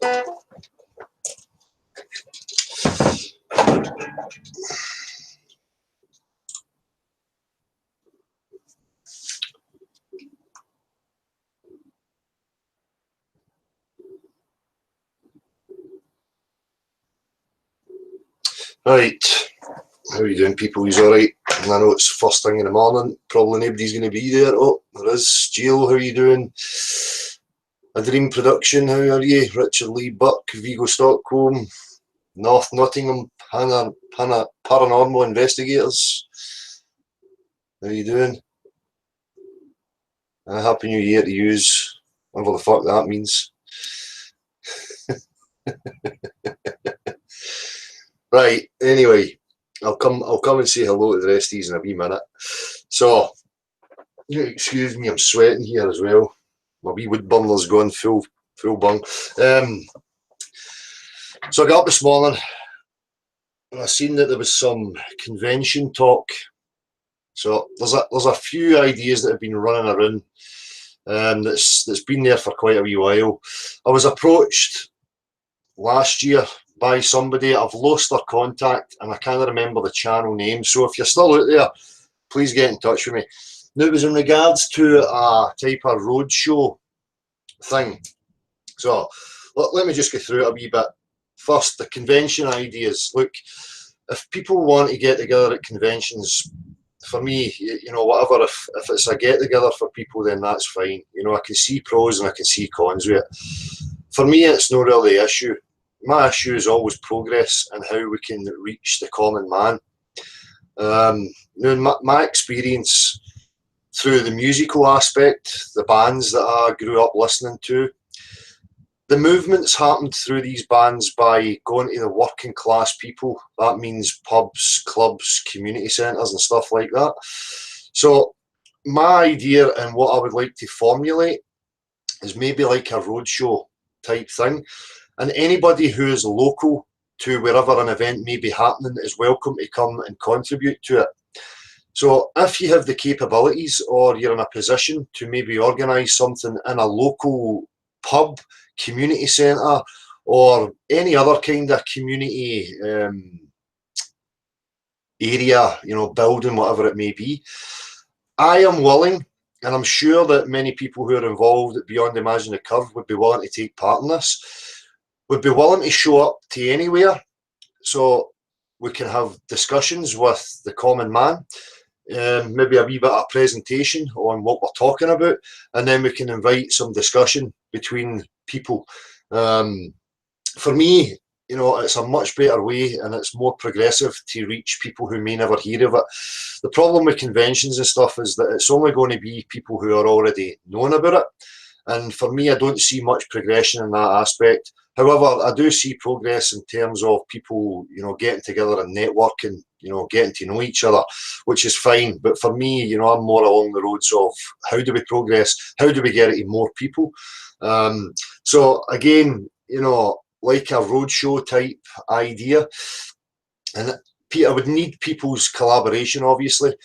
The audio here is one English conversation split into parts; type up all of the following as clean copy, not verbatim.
Right, how are you doing, people? He's alright. And I know it's first thing in the morning, probably nobody's going to be there. Oh, there is. Jill, how are you doing? A Dream Production, how are you? Richard Lee Buck, Vigo Stockholm, North Nottingham, Paranormal Investigators. How are you doing? Happy New Year to yous, whatever the fuck that means. Right, anyway, I'll come and say hello to the rest of these in a wee minute. So, excuse me, I'm sweating here as well. My wee wood burner's gone full bung. So I got up this morning and I seen that there was some convention talk. So there's a few ideas that have been running around that's been there for quite a wee while. I was approached last year by somebody. I've lost their contact and I can't remember the channel name. So if you're still out there, please get in touch with me. Now, it was in regards to a type of roadshow thing. So let me just go through it a wee bit. First, the convention ideas. Look, if people want to get together at conventions, for me, you know, whatever, if it's a get together for people, then that's fine. You know, I can see pros and I can see cons with it. For me, it's not really the issue. My issue is always progress and how we can reach the common man. Now, my experience through the musical aspect, the bands that I grew up listening to, the movements happened through these bands by going to the working class people. That means pubs, clubs, community centres and stuff like that. So my idea and what I would like to formulate is maybe like a roadshow type thing. And anybody who is local to wherever an event may be happening is welcome to come and contribute to it. So if you have the capabilities or you're in a position to maybe organise something in a local pub, community centre, or any other kind of community area, you know, building, whatever it may be, I am willing, and I'm sure that many people who are involved at Beyond Imagine the Curve would be willing to take part in this, would be willing to show up to anywhere so we can have discussions with the common man. Maybe a wee bit of presentation on what we're talking about, and then we can invite some discussion between people. For me, you know, it's a much better way and it's more progressive to reach people who may never hear of it. The problem with conventions and stuff is that it's only going to be people who are already known about it. And for me, I don't see much progression in that aspect. However, I do see progress in terms of people, you know, getting together and networking, you know, getting to know each other, which is fine. But for me, you know, I'm more along the roads of how do we progress? How do we get it to more people? So again, you know, like a roadshow type idea. And I would need people's collaboration, obviously.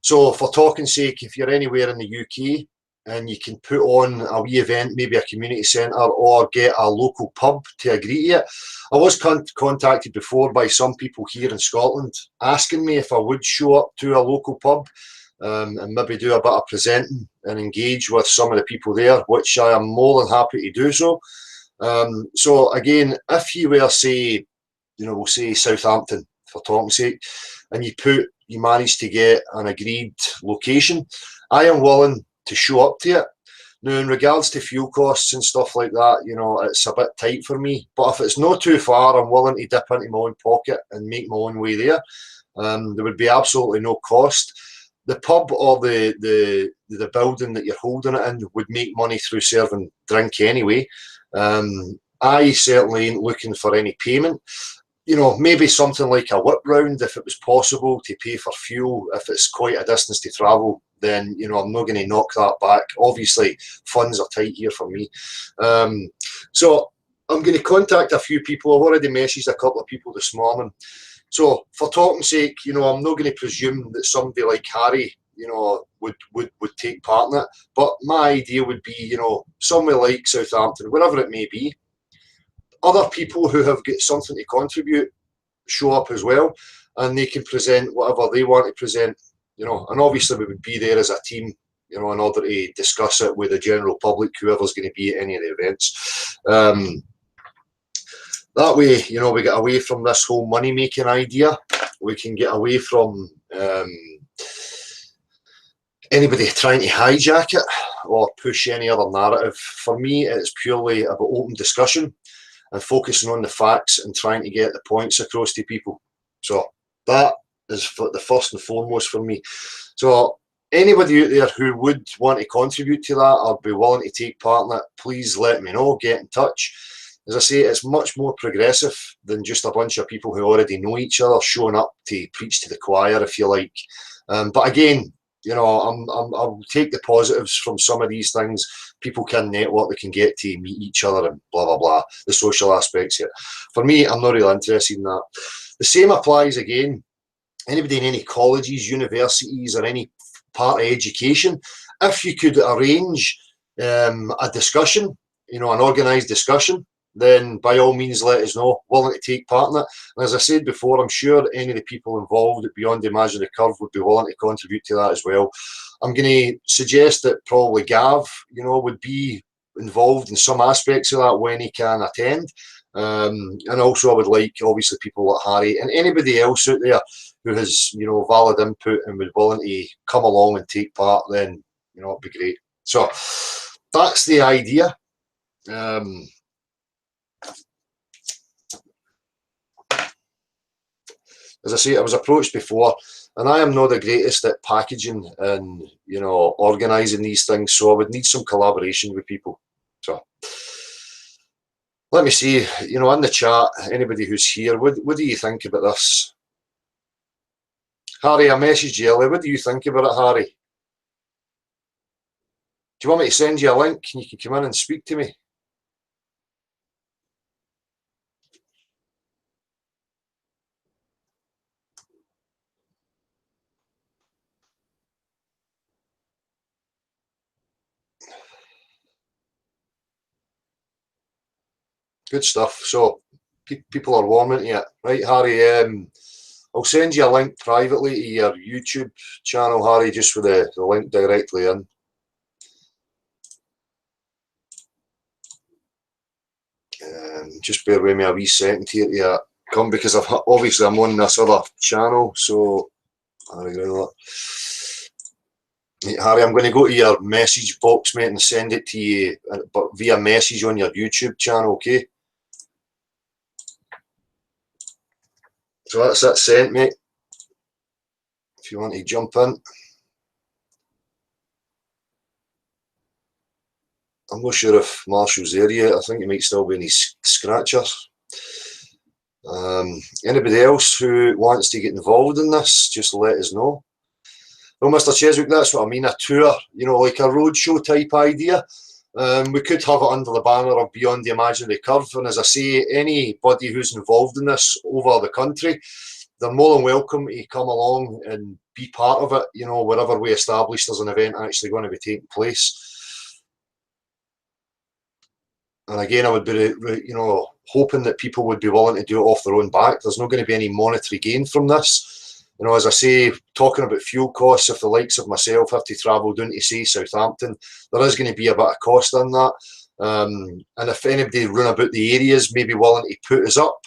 So for talking sake, if you're anywhere in the UK, and you can put on a wee event, maybe a community centre, or get a local pub to agree to it. I was contacted before by some people here in Scotland asking me if I would show up to a local pub and maybe do a bit of presenting and engage with some of the people there, which I am more than happy to do so. So again, if you were, say, you know, we'll say Southampton for talking's sake, and you manage to get an agreed location, I am willing to show up to it. Now, in regards to fuel costs and stuff like that, you know, it's a bit tight for me. But if it's not too far, I'm willing to dip into my own pocket and make my own way there. There would be absolutely no cost. The pub or the building that you're holding it in would make money through serving drink anyway. I certainly ain't looking for any payment. You know, maybe something like a whip round if it was possible to pay for fuel. If it's quite a distance to travel, then, you know, I'm not going to knock that back. Obviously, funds are tight here for me. So I'm going to contact a few people. I've already messaged a couple of people this morning. So for talking's sake, you know, I'm not going to presume that somebody like Harry, you know, would take part in it. But my idea would be, you know, somewhere like Southampton, wherever it may be, other people who have got something to contribute show up as well, and they can present whatever they want to present, you know, and obviously we would be there as a team, you know, in order to discuss it with the general public, whoever's going to be at any of the events. That way, you know, we get away from this whole money-making idea. We can get away from anybody trying to hijack it or push any other narrative. For me, it's purely about open discussion and focusing on the facts and trying to get the points across to people. So that is the first and foremost for me. So anybody out there who would want to contribute to that or be willing to take part in it, please let me know, get in touch. As I say, it's much more progressive than just a bunch of people who already know each other showing up to preach to the choir, if you like. But again, you know, I'll take the positives from some of these things. People can network, they can get to meet each other and blah, blah, blah, the social aspects here. For me, I'm not really interested in that. The same applies again. Anybody in any colleges, universities, or any part of education, if you could arrange a discussion, you know, an organised discussion, then by all means let us know, willing to take part in it. And as I said before, I'm sure any of the people involved at Beyond the Imaginary Curve would be willing to contribute to that as well. I'm going to suggest that probably Gav, you know, would be involved in some aspects of that when he can attend. And also I would like, obviously, people like Harry and anybody else out there who has, you know, valid input and would willing to come along and take part, then, you know, it'd be great. So that's the idea. As I say, I was approached before, and I am not the greatest at packaging and, you know, organising these things, so I would need some collaboration with people. So let me see, you know, in the chat, anybody who's here, what do you think about this? Harry, I messaged you earlier. What do you think about it, Harry? Do you want me to send you a link and you can come in and speak to me? Good stuff. So people are warming to it. Right, Harry, I'll send you a link privately to your YouTube channel, Harry, just with the link directly in. Just bear with me a wee second here to come, because obviously I'm on this other channel, so Harry, I'm going to go to your message box, mate, and send it to you, but via message on your YouTube channel, okay? So that's that sent, mate. If you want to jump in. I'm not sure if Marshall's there yet. I think he might still be in his scratchers. Anybody else who wants to get involved in this, just let us know. Well, Mr. Cheswick, that's what I mean, a tour, you know, like a roadshow type idea. We could have it under the banner of Beyond the Imaginary Curve, and as I say, anybody who's involved in this over the country, they're more than welcome to come along and be part of it, you know, wherever we establish there's an event actually going to be taking place. And again, I would be, you know, hoping that people would be willing to do it off their own back. There's not going to be any monetary gain from this. You know, as I say, talking about fuel costs, if the likes of myself have to travel down to, say, Southampton, there is going to be a bit of cost in that. And if anybody run about the areas maybe willing to put us up,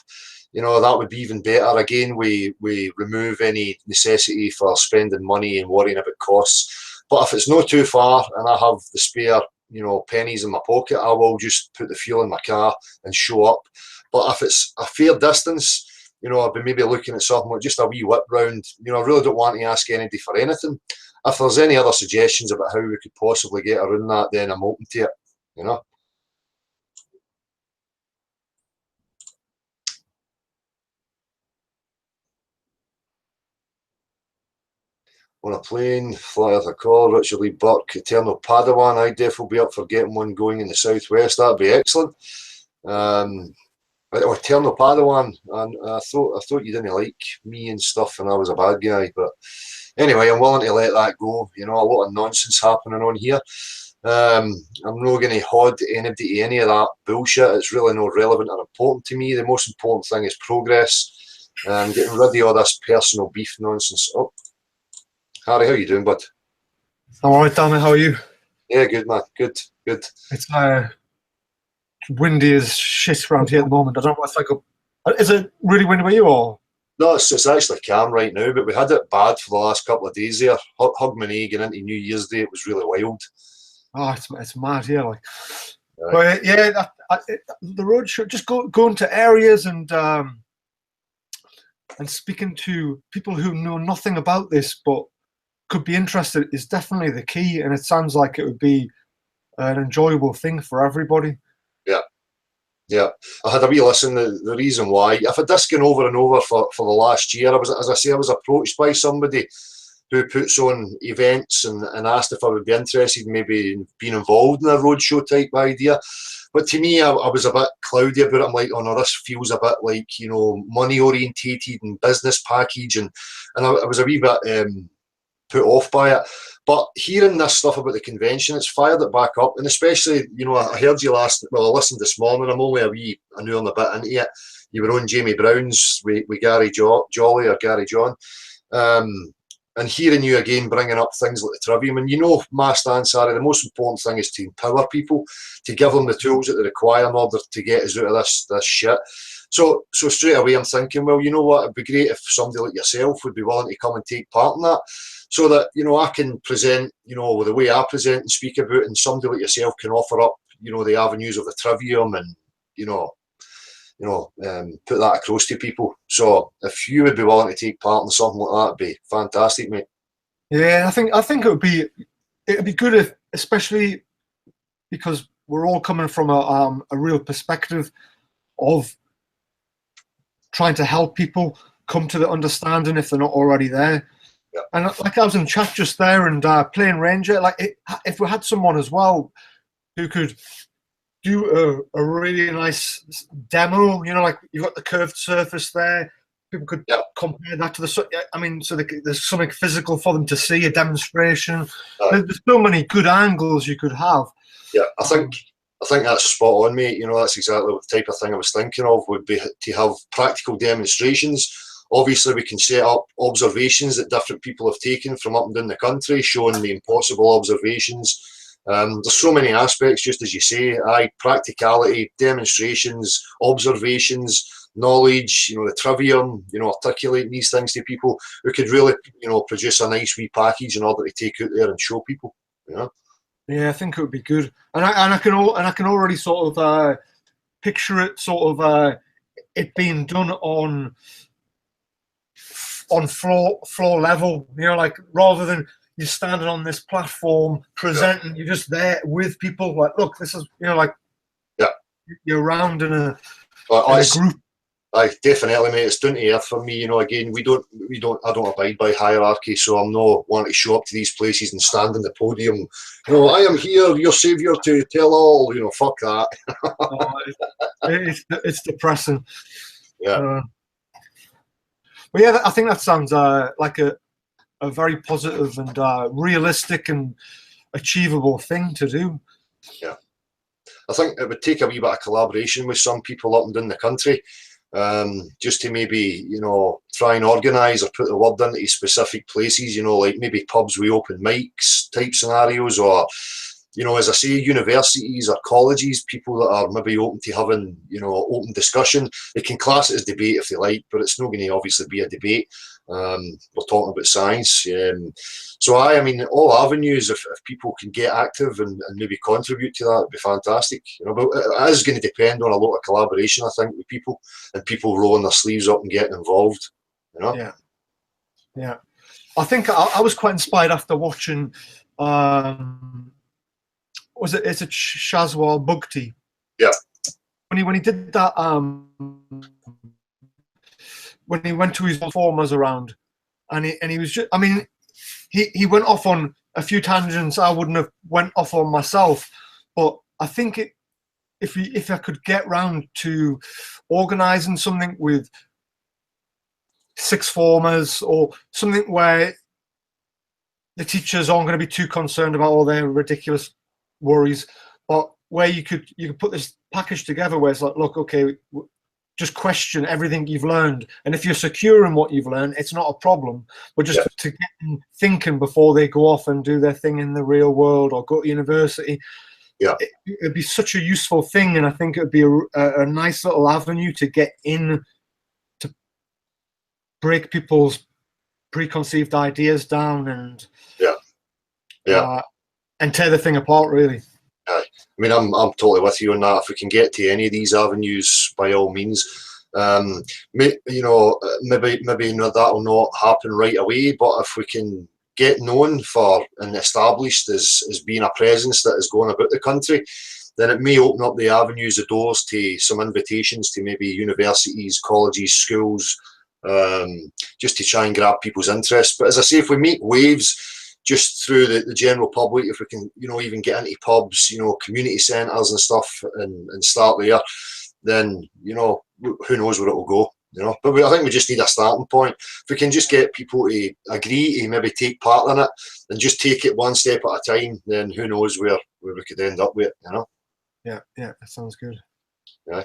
you know, that would be even better. Again, we remove any necessity for spending money and worrying about costs. But if it's not too far and I have the spare, you know, pennies in my pocket, I will just put the fuel in my car and show up. But if it's a fair distance, you know, I've been maybe looking at something like just a wee whip round. You know, I really don't want to ask anybody for anything. If there's any other suggestions about how we could possibly get around that, then I'm open to it, you know. On a plane, fly with a call, Richard Lee Burke, Eternal Padawan, I'd definitely be up for getting one going in the southwest. That'd be excellent. Eternal Padawan, and I thought you didn't like me and stuff, and I was a bad guy. But anyway, I'm willing to let that go. You know, a lot of nonsense happening on here. I'm not going to hold anybody to any of that bullshit. It's really not relevant or important to me. The most important thing is progress. Getting rid of all this personal beef nonsense. Oh, Harry, how you doing, bud? I'm all right, Danny. How are you? Yeah, good, man. Good, good. It's windy as shit around here at the moment. I don't know if I could. Is it really windy by you or? No, it's actually calm right now, but we had it bad for the last couple of days there. Hogmanay getting into New Year's Day, it was really wild. Oh, it's mad here. Like, Right. but yeah, the road show. Just go into areas and speaking to people who know nothing about this but could be interested is definitely the key. And it sounds like it would be an enjoyable thing for everybody. Yeah. Yeah, I had a wee listen. The reason why, I've had this going over and over for the last year. As I say, I was approached by somebody who puts on events and asked if I would be interested in maybe being involved in a roadshow type idea. But to me, I was a bit cloudy about it. I'm like, oh no, this feels a bit like, money orientated and business package, and I was a wee bit put off by it. But hearing this stuff about the convention, it's fired it back up. And especially, I heard you I listened this morning. I'm only a new and a bit into it. You were on Jamie Brown's with Gary Jolly or Gary John. And hearing you again bringing up things like the Trivium. And my stance, Harry, the most important thing is to empower people, to give them the tools that they require in order to get us out of this shit. So straight away I'm thinking, well, you know what, it'd be great if somebody like yourself would be willing to come and take part in that, so that, I can present, with the way I present and speak about it, and somebody like yourself can offer up, the avenues of the Trivium and, put that across to people. So if you would be willing to take part in something like that, it'd be fantastic, mate. Yeah, I think it'd be good if, especially because we're all coming from a real perspective of trying to help people come to the understanding if they're not already there. Yeah. And like I was in chat just there and playing Ranger, if we had someone as well who could do a really nice demo, like you've got the curved surface there, people could compare that to so there's something physical for them to see, a demonstration. There's so many good angles you could have. Yeah, I think that's spot on, mate. That's exactly the type of thing I was thinking of, would be to have practical demonstrations. Obviously, we can set up observations that different people have taken from up and down the country, showing the impossible observations. There's so many aspects, just as you say, practicality, demonstrations, observations, knowledge, the Trivium, articulating these things to people who could really, produce a nice wee package in order to take out there and show people, Yeah, I think it would be good, and I can already sort of picture it, sort of it being done on floor level. Like rather than you're standing on this platform presenting, you're just there with people. Like, look, this is you're around in a group. Definitely, mate. It's down to earth for me. Again, I don't abide by hierarchy, so I'm not wanting to show up to these places and stand on the podium. I am here, your saviour, to tell all. Fuck that. It's depressing. Yeah. But yeah, I think that sounds like a very positive and realistic and achievable thing to do. Yeah. I think it would take a wee bit of collaboration with some people up and down the country. Just to maybe, try and organise or put the word into specific places, like maybe pubs with open mics type scenarios, or, as I say, universities or colleges, people that are maybe open to having, open discussion. They can class it as debate if they like, but it's not going to obviously be a debate. We're talking about science. So all avenues, if people can get active and maybe contribute to that, would be fantastic. But it is going to depend on a lot of collaboration, I think, with people, and people rolling their sleeves up and getting involved. Yeah. I think I was quite inspired after watching. It's a Shazwal Bugti. Yeah. When he did that, when he went to his performers around, and he was just, he went off on a few tangents I wouldn't have went off on myself, but I think if I could get round to organising something with sixth formers or something where the teachers aren't going to be too concerned about all their ridiculous worries, but where you could put this package together where it's like, look, okay, just question everything you've learned, and if you're secure in what you've learned, it's not a problem. But just to get them thinking before they go off and do their thing in the real world or go to university, it'd be such a useful thing, and I think it'd be a nice little avenue to get in, to break people's preconceived ideas down and and tear the thing apart, really. I mean, I'm totally with you on that. If we can get to any of these avenues, by all means. Maybe that will not happen right away, but if we can get known for and established as being a presence that is going about the country, then it may open up the avenues, the doors to some invitations to maybe universities, colleges, schools, just to try and grab people's interest. But as I say, if we make waves just through the general public, if we can, even get into pubs, community centres and stuff, and start there, then, who knows where it will go, But I think we just need a starting point. If we can just get people to agree to maybe take part in it and just take it one step at a time, then who knows where we could end up with, Yeah, that sounds good. Yeah.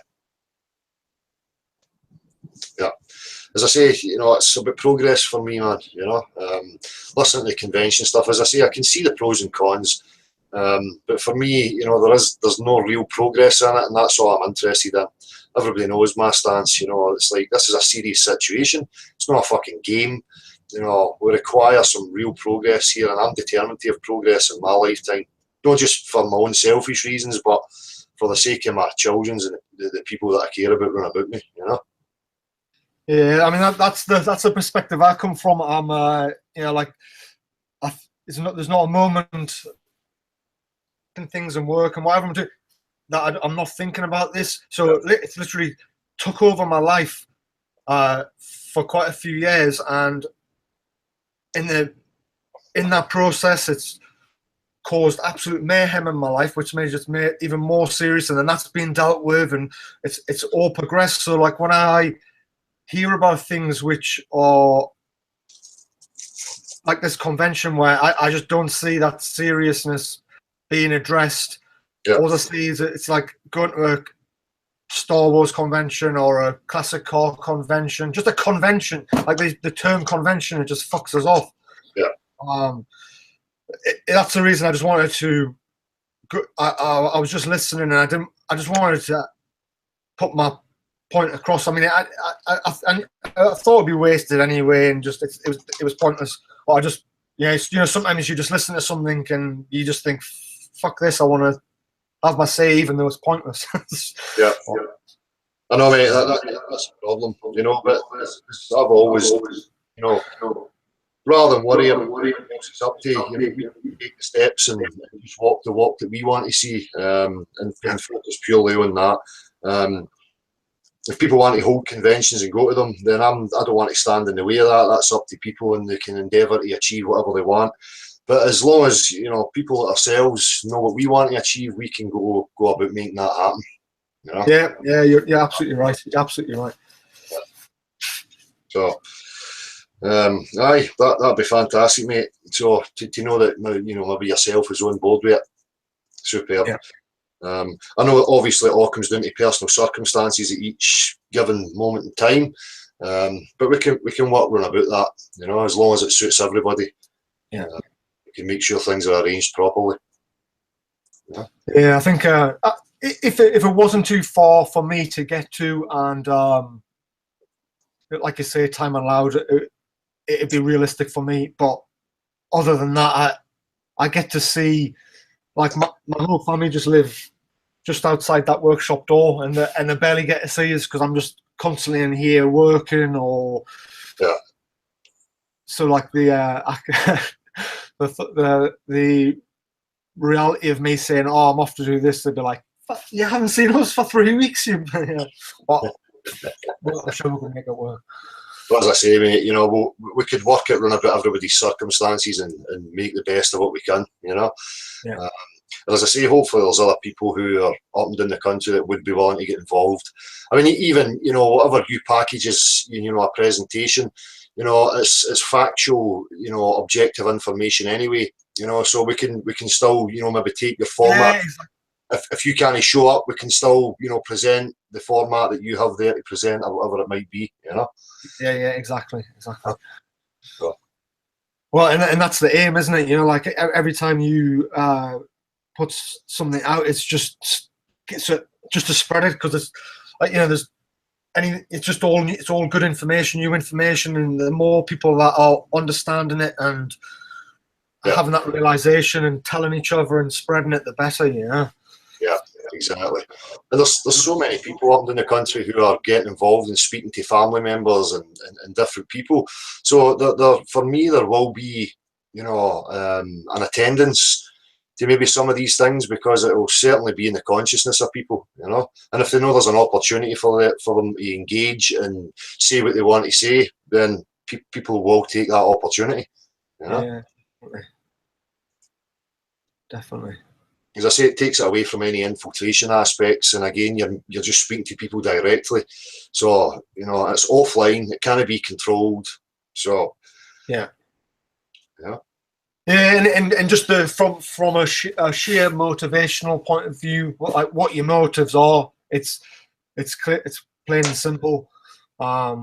As I say, it's about progress for me, man. Listening to the convention stuff. As I say, I can see the pros and cons, but for me, there's no real progress in it, and that's all I'm interested in. Everybody knows my stance. It's like, this is a serious situation. It's not a fucking game. We require some real progress here, and I'm determined to have progress in my lifetime. Not just for my own selfish reasons, but for the sake of my children's and the people that I care about round about me. Yeah, I mean that's the perspective I come from. I'm there's not a moment in things and work and whatever I'm doing that I'm not thinking about this. So it's literally took over my life for quite a few years, and in that process, it's caused absolute mayhem in my life, which made it even more serious. And then that's been dealt with, and it's all progressed. So like when I hear about things which are like this convention where I just don't see that seriousness being addressed. All I see is it's like going to a Star Wars convention or a classic car convention, just a convention. Like the term convention, it just fucks us off. That's the reason I just wanted to. I was just listening, and I just wanted to put my point across. I mean, I thought it'd be wasted anyway, and just it was pointless. But I just, sometimes you just listen to something and you just think, fuck this, I want to have my say, even though it's pointless. I know, mate. That's a problem, But I've always, rather than worry about what else is up to, we take the steps and just walk the walk that we want to see, and focus purely on that. If people want to hold conventions and go to them, then I don't want to stand in the way of that. That's up to people, and they can endeavour to achieve whatever they want. But as long as people ourselves know what we want to achieve, we can go about making that happen. Yeah, you're absolutely right. You're absolutely right. So, that'd be fantastic, mate. So to know that maybe yourself is on board with it, superb. Yeah. I know obviously it all comes down to personal circumstances at each given moment in time, but we can work around about that, as long as it suits everybody. We can make sure things are arranged properly. I think if it wasn't too far for me to get to, and like you say, time allowed, it'd be realistic for me. But other than that, I get to see, like, my whole family just live just outside that workshop door, and they barely get to see us because I'm just constantly in here working, or so like the reality of me saying, "Oh, I'm off to do this," they'd be like, "You haven't seen us for 3 weeks, you." But I'm sure we can make it work. But as I say, mate, we could work it around about everybody's circumstances and make the best of what we can, And as I say, hopefully there's other people who are up and down the country that would be willing to get involved. I mean, even, whatever you package is, a presentation, you know, it's factual, you know, objective information anyway, you know, so we can still, you know, maybe take your format. Yeah, exactly. If you can't show up, we can still, you know, present the format that you have there to present, or whatever it might be, you know. Yeah, exactly. So, Well, and that's the aim, isn't it? You know, like every time you put something out, it's just to spread it, because it's like, you know, it's all good information, new information, and the more people that are understanding it and having that realization and telling each other and spreading it, the better, you know. Yeah, exactly. And there's so many people up in the country who are getting involved in speaking to family members and different people. So for me, there will be, you know, an attendance to maybe some of these things, because it will certainly be in the consciousness of people, you know. And if they know there's an opportunity for them to engage and say what they want to say, then people will take that opportunity, you know? Yeah, definitely. As I say, it takes it away from any infiltration aspects, and again, you're just speaking to people directly. So, you know, it's offline, it can't be controlled. So yeah. Yeah, and just from a sheer motivational point of view, what your motives are, it's clear, it's plain and simple. I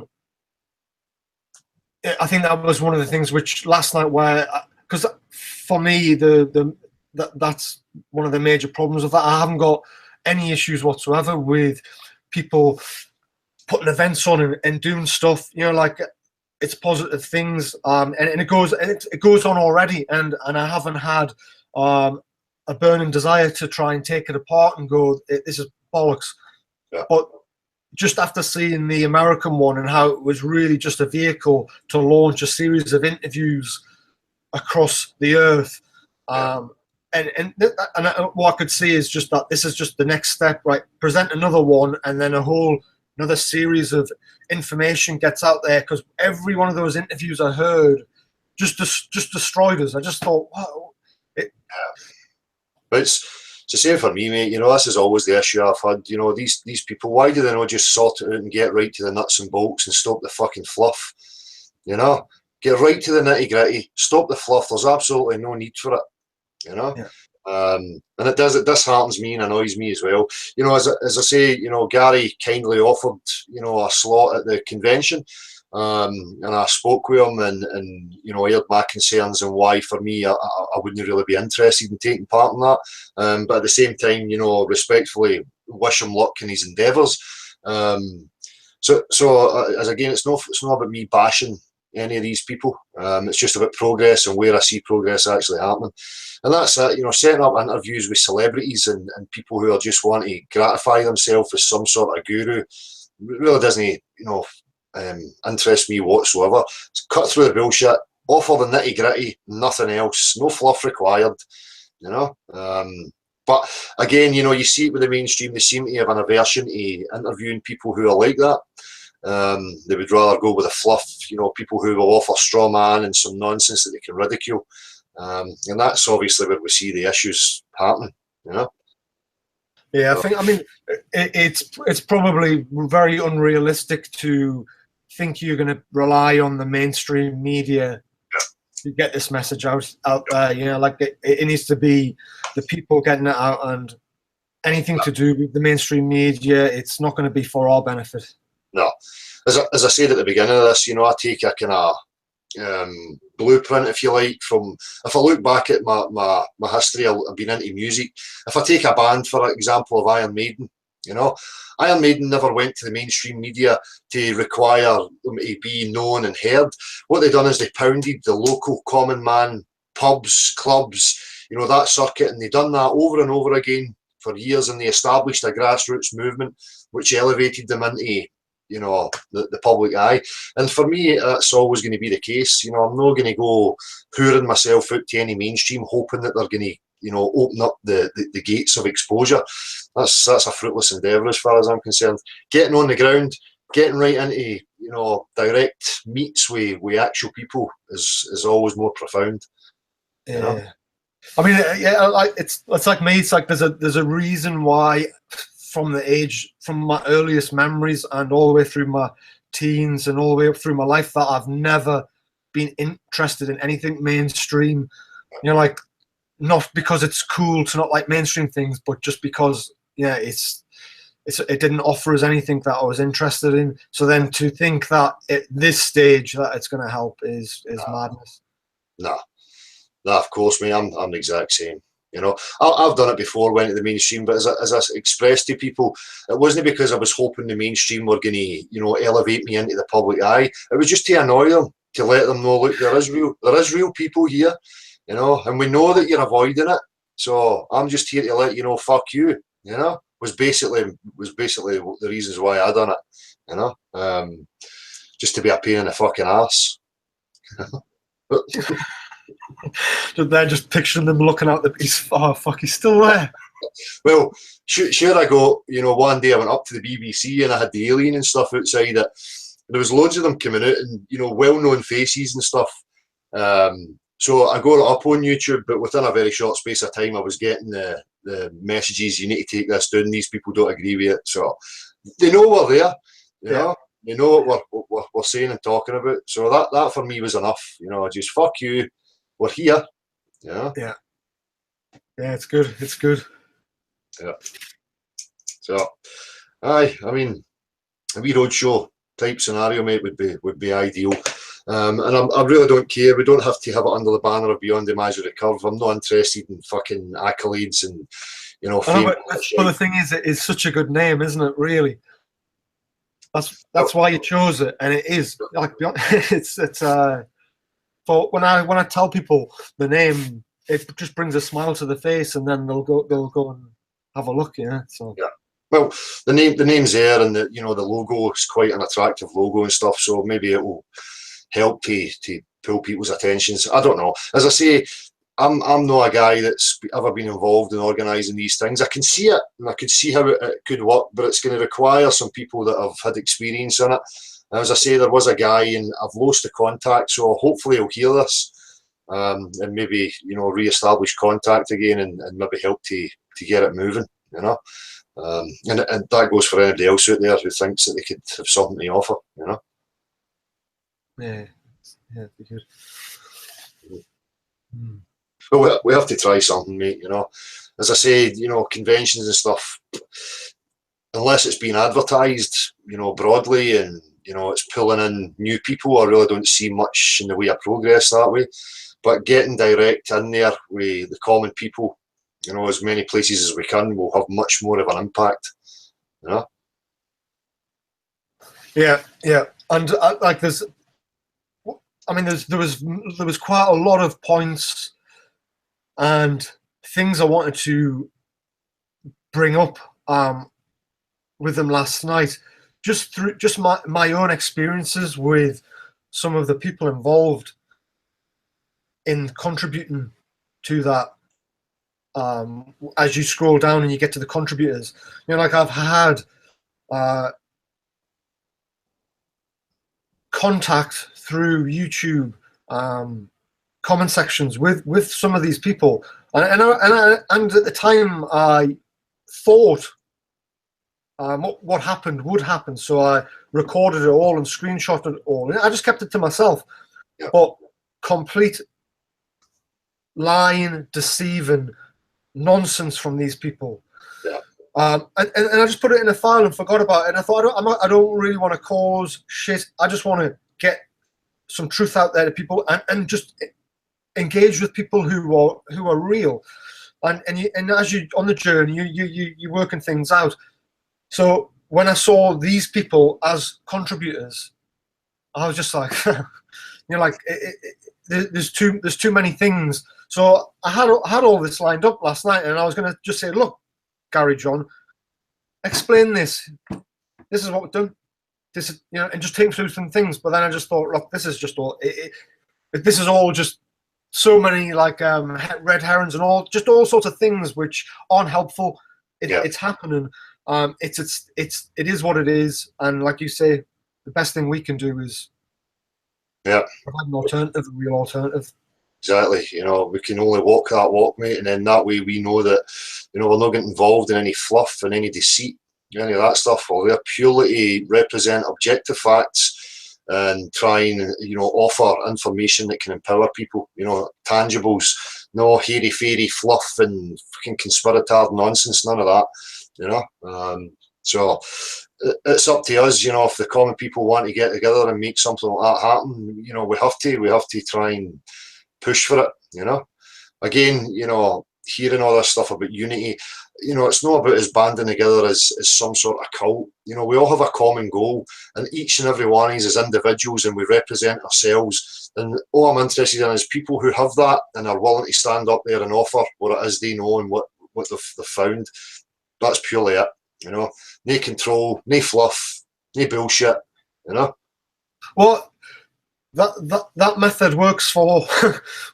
think that was one of the things which last night, where, because for me that's one of the major problems of that. I haven't got any issues whatsoever with people putting events on and doing stuff, you know, like, it's positive things, and it goes on already, and I haven't had a burning desire to try and take it apart and go, this is bollocks. Yeah. But just after seeing the American one and how it was really just a vehicle to launch a series of interviews across the earth, and what I could see is just that this is just the next step, right? Present another one, and then another series of information gets out there, because every one of those interviews I heard just destroyed us. I just thought, wow. But it's the same for me, mate. You know, this is always the issue I've had. You know, these people, why do they not just sort it out and get right to the nuts and bolts and stop the fucking fluff? You know, get right to the nitty gritty, stop the fluff. There's absolutely no need for it, you know. Yeah. And it disheartens me and annoys me as well. You know, as I say, you know, Gary kindly offered, you know, a slot at the convention, and I spoke with him, and you know, aired my concerns and why for me I wouldn't really be interested in taking part in that. But at the same time, you know, respectfully wish him luck in his endeavours. So as again, it's not about me bashing any of these people. It's just about progress and where I see progress actually happening. And that's it, you know, setting up interviews with celebrities and people who are just want to gratify themselves as some sort of guru really doesn't, you know, interest me whatsoever. It's cut through the bullshit, offer the nitty gritty, nothing else, no fluff required, you know. But again, you know, you see it with the mainstream, they seem to have an aversion to interviewing people who are like that. They would rather go with the fluff, you know, people who will offer straw man and some nonsense that they can ridicule. And that's obviously where we see the issues happening, you know. Yeah, I mean, it's probably very unrealistic to think you're going to rely on the mainstream media to get this message out there. You know, like it needs to be the people getting it out, and anything to do with the mainstream media, it's not going to be for our benefit. No, as I said at the beginning of this, you know, I take a kind of blueprint, if you like, from, if I look back at my history, I've been into music. If I take a band, for example, of Iron Maiden, you know, Iron Maiden never went to the mainstream media to require them to be known and heard. What they done is they pounded the local common man pubs, clubs, you know, that circuit, and they done that over and over again for years, and they established a grassroots movement which elevated them into, you know, the public eye. And for me, that's always going to be the case. You know, I'm not going to go pouring myself out to any mainstream hoping that they're going to, you know, open up the gates of exposure. That's a fruitless endeavour as far as I'm concerned. Getting on the ground, getting right into, you know, direct meets with actual people is always more profound. Yeah. You know? I mean, yeah, like it's like me. It's like there's a reason why, from my earliest memories and all the way through my teens and all the way up through my life that I've never been interested in anything mainstream. You know, like, not because it's cool to not like mainstream things, but just because, yeah, it didn't offer us anything that I was interested in. So then to think that at this stage that it's going to help is madness. No, of course, mate. I'm the exact same. You know, I've done it before, went to the mainstream, but as I expressed to people, it wasn't because I was hoping the mainstream were going to, you know, elevate me into the public eye. It was just to annoy them, to let them know, look, there is real people here, you know, and we know that you're avoiding it. So I'm just here to let you know, fuck you, you know, was basically the reasons why I done it, you know, just to be a pain in the fucking ass. They're just picturing them looking out oh fuck, he's still there. Well, sure I got, you know, one day I went up to the BBC and I had the alien and stuff outside it. There was loads of them coming out and, you know, well-known faces and stuff. So I got it up on YouTube, but within a very short space of time I was getting the messages, you need to take this down, these people don't agree with it. So they know we're there, you know, they know what we're saying and talking about. So that for me was enough, you know, just fuck you, we're here, you know. Yeah, it's good, Yeah. So, I mean, a wee roadshow type scenario, mate, would be ideal. And I really don't care. We don't have to have it under the banner of Beyond the Imaginary Curve. I'm not interested in fucking accolades and, you know, fame. But the thing is, it is such a good name, isn't it? Really, that's why you chose it, and it is like it's. But when I tell people the name, it just brings a smile to the face, and then they'll go and have a look. Yeah. So. Yeah. Well, the name's there, and the logo is quite an attractive logo and stuff. So maybe it will help to pull people's attentions. I don't know. As I say, I'm not a guy that's ever been involved in organising these things. I can see it, and I can see how it could work, but it's going to require some people that have had experience in it. And as I say, there was a guy, and I've lost the contact, so hopefully he'll hear this, and maybe, you know, re-establish contact again, and maybe help to get it moving, you know. And that goes for anybody else out there who thinks that they could have something to offer, you know. Yeah, be good. But we have to try something, mate, you know. As I say, you know, conventions and stuff, unless it's being advertised, you know, broadly, and, you know, it's pulling in new people, I really don't see much in the way of progress that way. But getting direct in there with the common people, you know, as many places as we can, will have much more of an impact, you know. Yeah, and like there was quite a lot of points and things I wanted to bring up with them last night, just through my own experiences with some of the people involved in contributing to that. As you scroll down and you get to the contributors, you know, like I've had contact through YouTube comment sections with some of these people, and at the time I thought what happened would happen, so I recorded it all and screenshotted it all, and I just kept it to myself. Yeah. But complete lying, deceiving nonsense from these people. Yeah. And I just put it in a file and forgot about it. And I thought, I don't really want to cause shit. I just want to get some truth out there to people and just engage with people who are real. And as you on the journey, you're working things out. So when I saw these people as contributors, I was just like, you know, like there's too many things. So I had all this lined up last night, and I was going to just say, look, Gary John, explain this. This is what we've done. This is, you know, and just take through some things. But then I just thought, look, this is just all. This is all just so many like red herrings and all sorts of things which aren't helpful. It's happening. It is what it is, and like you say, the best thing we can do is provide an alternative, a real alternative. Exactly. You know, we can only walk that walk, mate, and then that way we know that, you know, we're not getting involved in any fluff and any deceit. any of that stuff. Or they're purely to represent objective facts and try and, you know, offer information that can empower people, you know, tangibles, no hairy-fairy fluff and fucking conspiratorial nonsense, none of that, you know. So it's up to us, you know, if the common people want to get together and make something like that happen, you know, we have to try and push for it, you know. Again, you know, hearing all this stuff about unity, you know, it's not about us banding together as some sort of cult. You know, we all have a common goal, and each and every one of us as individuals, and we represent ourselves. And all I'm interested in is people who have that and are willing to stand up there and offer what it is they know and what they've found. That's purely it, you know. No control, no fluff, no bullshit, you know. Well, that method works for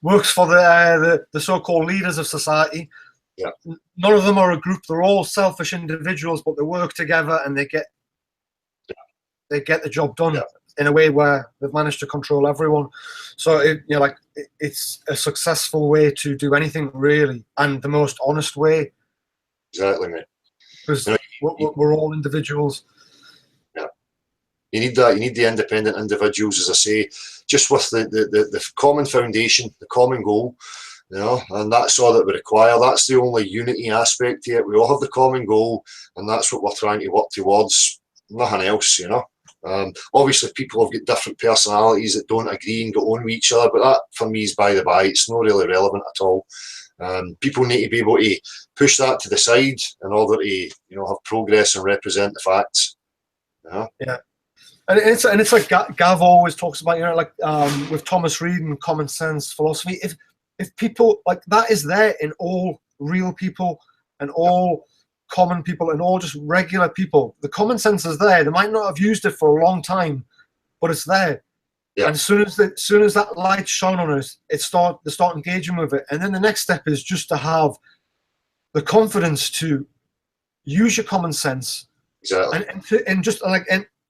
the so-called leaders of society. Yeah. None of them are a group. They're all selfish individuals, but they work together and they get the job done in a way where they've managed to control everyone. So it's a successful way to do anything, really, and the most honest way. Exactly, mate. Because we're all individuals. Yeah. You need that. You need the independent individuals, as I say, just with the common foundation, the common goal, you know, and that's all that we require. That's the only unity aspect to it. We all have the common goal, and that's what we're trying to work towards. Nothing else, you know. Obviously, people have got different personalities that don't agree and get on with each other, but that, for me, is by the by. It's not really relevant at all. People need to be able to push that to the side in order to, you know, have progress and represent the facts. Yeah. And it's like Gav always talks about, you know, like with Thomas Reid and common sense philosophy. If people like that is there in all real people and all common people and all just regular people, the common sense is there. They might not have used it for a long time, but it's there. Yeah. And as soon as that light shone on us, they start engaging with it. And then the next step is just to have the confidence to use your common sense, exactly,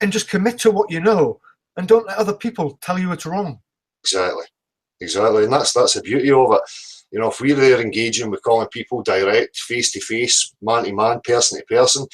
and just commit to what you know, and don't let other people tell you it's wrong. Exactly, and that's the beauty of it. You know, if we're there engaging with common people, direct, face to face, man to man, person to person,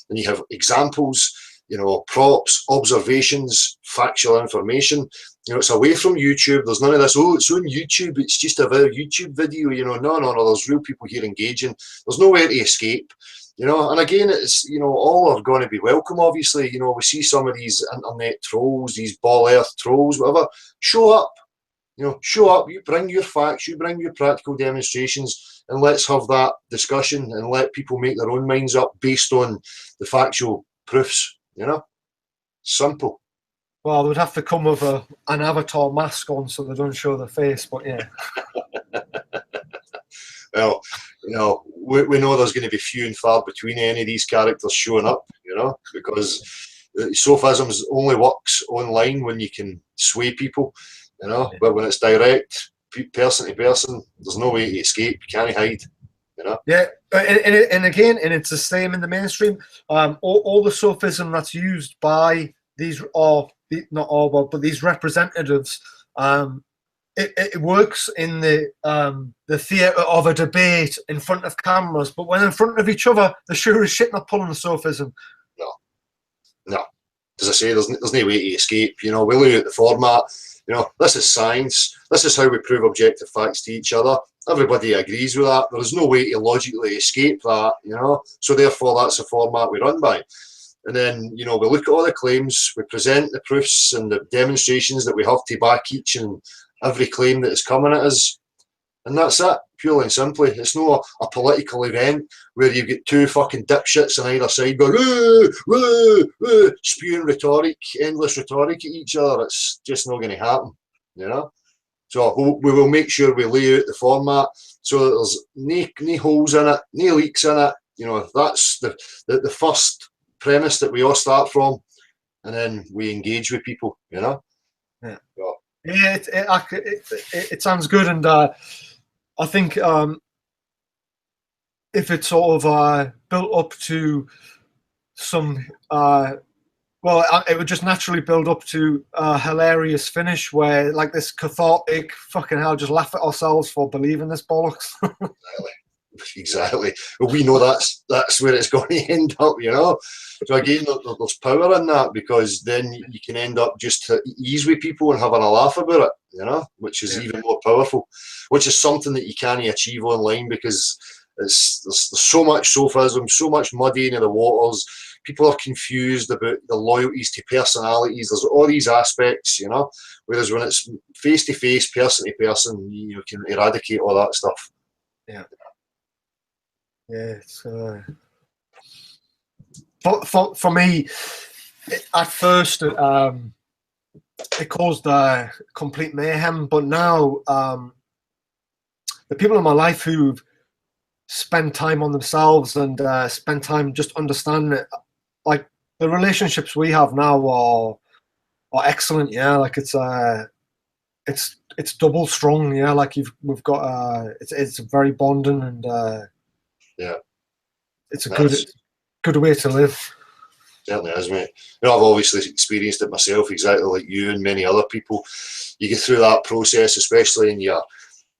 and you have examples, you know, props, observations, factual information. You know, it's away from YouTube. There's none of this, oh, it's on YouTube, it's just a YouTube video, you know. No, there's real people here engaging. There's nowhere to escape, you know. And again, it's, you know, all are going to be welcome, obviously. You know, we see some of these internet trolls, these ball earth trolls, whatever. Show up, you know, show up. You bring your facts, you bring your practical demonstrations, and let's have that discussion and let people make their own minds up based on the factual proofs, you know. Simple. Well, they would have to come with an avatar mask on so they don't show their face, but yeah. Well, you know, we know there's going to be few and far between any of these characters showing up, you know, because sophisms only works online when you can sway people, you know, but when it's direct, person to person, there's no way to escape. You can't hide, you know. Yeah, and again, it's the same in the mainstream. All the sophism that's used by these not all, but these representatives, it works in the theatre of a debate in front of cameras, but when in front of each other, they're sure as shit not pulling the sophism. No. As I say, there's no way to escape. You know, we look at the format. You know, this is science. This is how we prove objective facts to each other. Everybody agrees with that. There is no way to logically escape that, you know. So therefore, that's the format we run by. And then, you know, we look at all the claims, we present the proofs and the demonstrations that we have to back each and every claim that is coming at us. And that's it, purely and simply. It's not a political event where you get two fucking dipshits on either side going, spewing rhetoric, endless rhetoric at each other. It's just not going to happen, you know. So we will make sure we lay out the format so that there's no holes in it, no leaks in it. You know, that's the first premise that we all start from, and then we engage with people, you know. Yeah, so. Yeah, it sounds good, and I think if it's sort of built up to some, well, it would just naturally build up to a hilarious finish where, like, this cathartic fucking hell, just laugh at ourselves for believing this bollocks. Exactly. Well, we know that's where it's going to end up, you know. So again, there's power in that, because then you can end up just to ease with people and having a laugh about it, you know, which is even more powerful, which is something that you can't achieve online, because there's so much sophism, so much muddying of the waters. People are confused about the loyalties to personalities. There's all these aspects, you know, whereas when it's face to face, person to person, you can eradicate all that stuff. Yeah. Yeah, it's for me, at first it caused complete mayhem, but now the people in my life who've spent time on themselves and spent time just understanding it, like the relationships we have now are excellent. Yeah, like it's double strong. Yeah, like we've got it's very bonding, and yeah, it's a good way to live. Certainly is, mate. You know, I've obviously experienced it myself, exactly like you and many other people. You get through that process, especially in your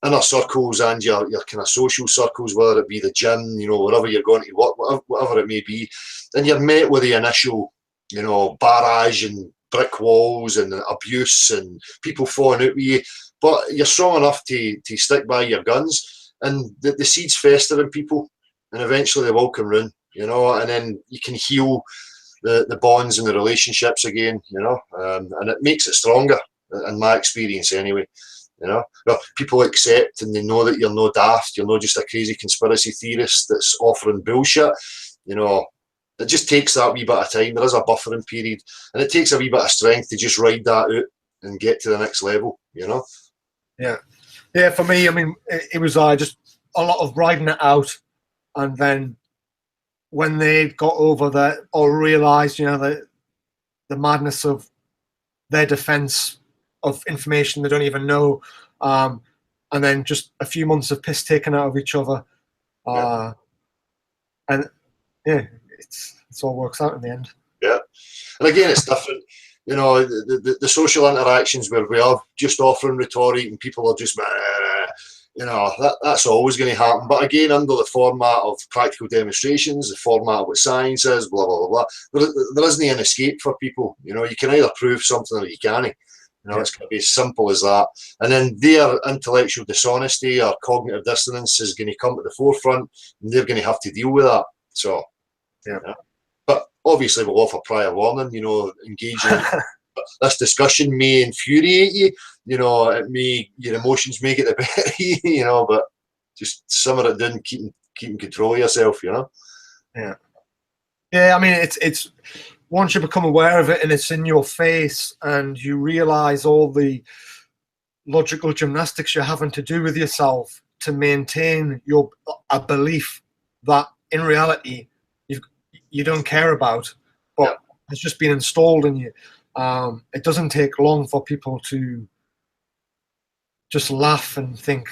inner circles and your kind of social circles, whether it be the gym, you know, wherever you're going to work, whatever it may be. Then you're met with the initial, you know, barrage and brick walls and abuse and people falling out with you. But you're strong enough to stick by your guns, and the seeds fester in people, and eventually they will come round, you know, and then you can heal the bonds and the relationships again, you know, and it makes it stronger, in my experience anyway. You know, well, people accept and they know that you're no daft, you're not just a crazy conspiracy theorist that's offering bullshit. You know, it just takes that wee bit of time. There is a buffering period, and it takes a wee bit of strength to just ride that out and get to the next level, you know? Yeah. Yeah, for me, I mean, it was just a lot of riding it out, and then when they got over that or realised, you know, the madness of their defence of information they don't even know, and then just a few months of piss taken out of each other, and yeah, it's all works out in the end. Yeah, and again, it's different. You know, the social interactions where we are just offering rhetoric and people are just, you know, that's always going to happen. But again, under the format of practical demonstrations, the format of what science is, blah, blah, blah, blah, there isn't an escape for people. You know, you can either prove something or you can't. You know, it's going to be as simple as that. And then their intellectual dishonesty or cognitive dissonance is going to come to the forefront, and they're going to have to deal with that. So, yeah. You know. But obviously, we'll offer prior warning. You know, engaging this discussion may infuriate you. You know, your emotions may get the better of you. You know, but just simmer it down, keeping control of yourself. You know. Yeah. Yeah, I mean, it's once you become aware of it and it's in your face and you realize all the logical gymnastics you're having to do with yourself to maintain a belief that in reality you don't care about, but it's just been installed in you. It doesn't take long for people to just laugh and think,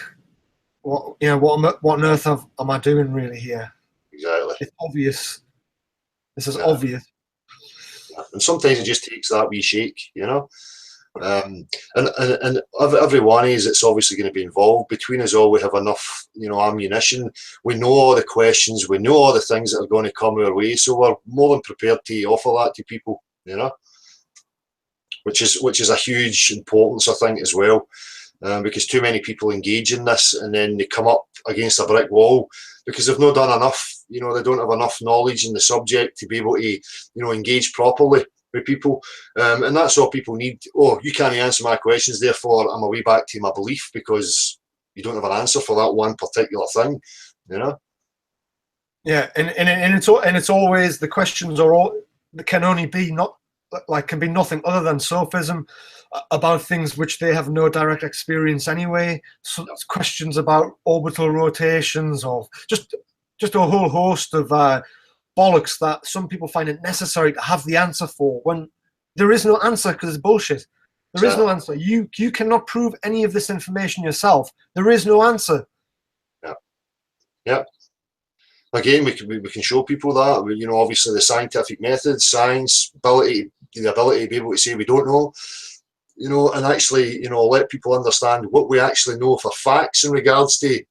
what on earth am I doing really here? Exactly. It's obvious. This is obvious. And sometimes it just takes that wee shake, you know. And every one is, it's obviously going to be involved. Between us all, we have enough, you know, ammunition. We know all the questions. We know all the things that are going to come our way. So we're more than prepared to offer that to people, you know, which is a huge importance, I think, as well. Because too many people engage in this and then they come up against a brick wall because they've not done enough. You know, they don't have enough knowledge in the subject to be able to, you know, engage properly with people. And that's all people need. Oh, you can't answer my questions, therefore I'm away back to my belief, because you don't have an answer for that one particular thing, you know? Yeah, and it's always, the questions are all, can only be can be nothing other than sophism about things which they have no direct experience anyway. So it's questions about orbital rotations, or just a whole host of bollocks that some people find it necessary to have the answer for, when there is no answer, because it's bullshit. There is no answer. You cannot prove any of this information yourself. There is no answer. Yeah. Again, we can show people that, you know, obviously the scientific method, science, the ability to be able to say we don't know, you know, and actually, you know, let people understand what we actually know for facts in regards to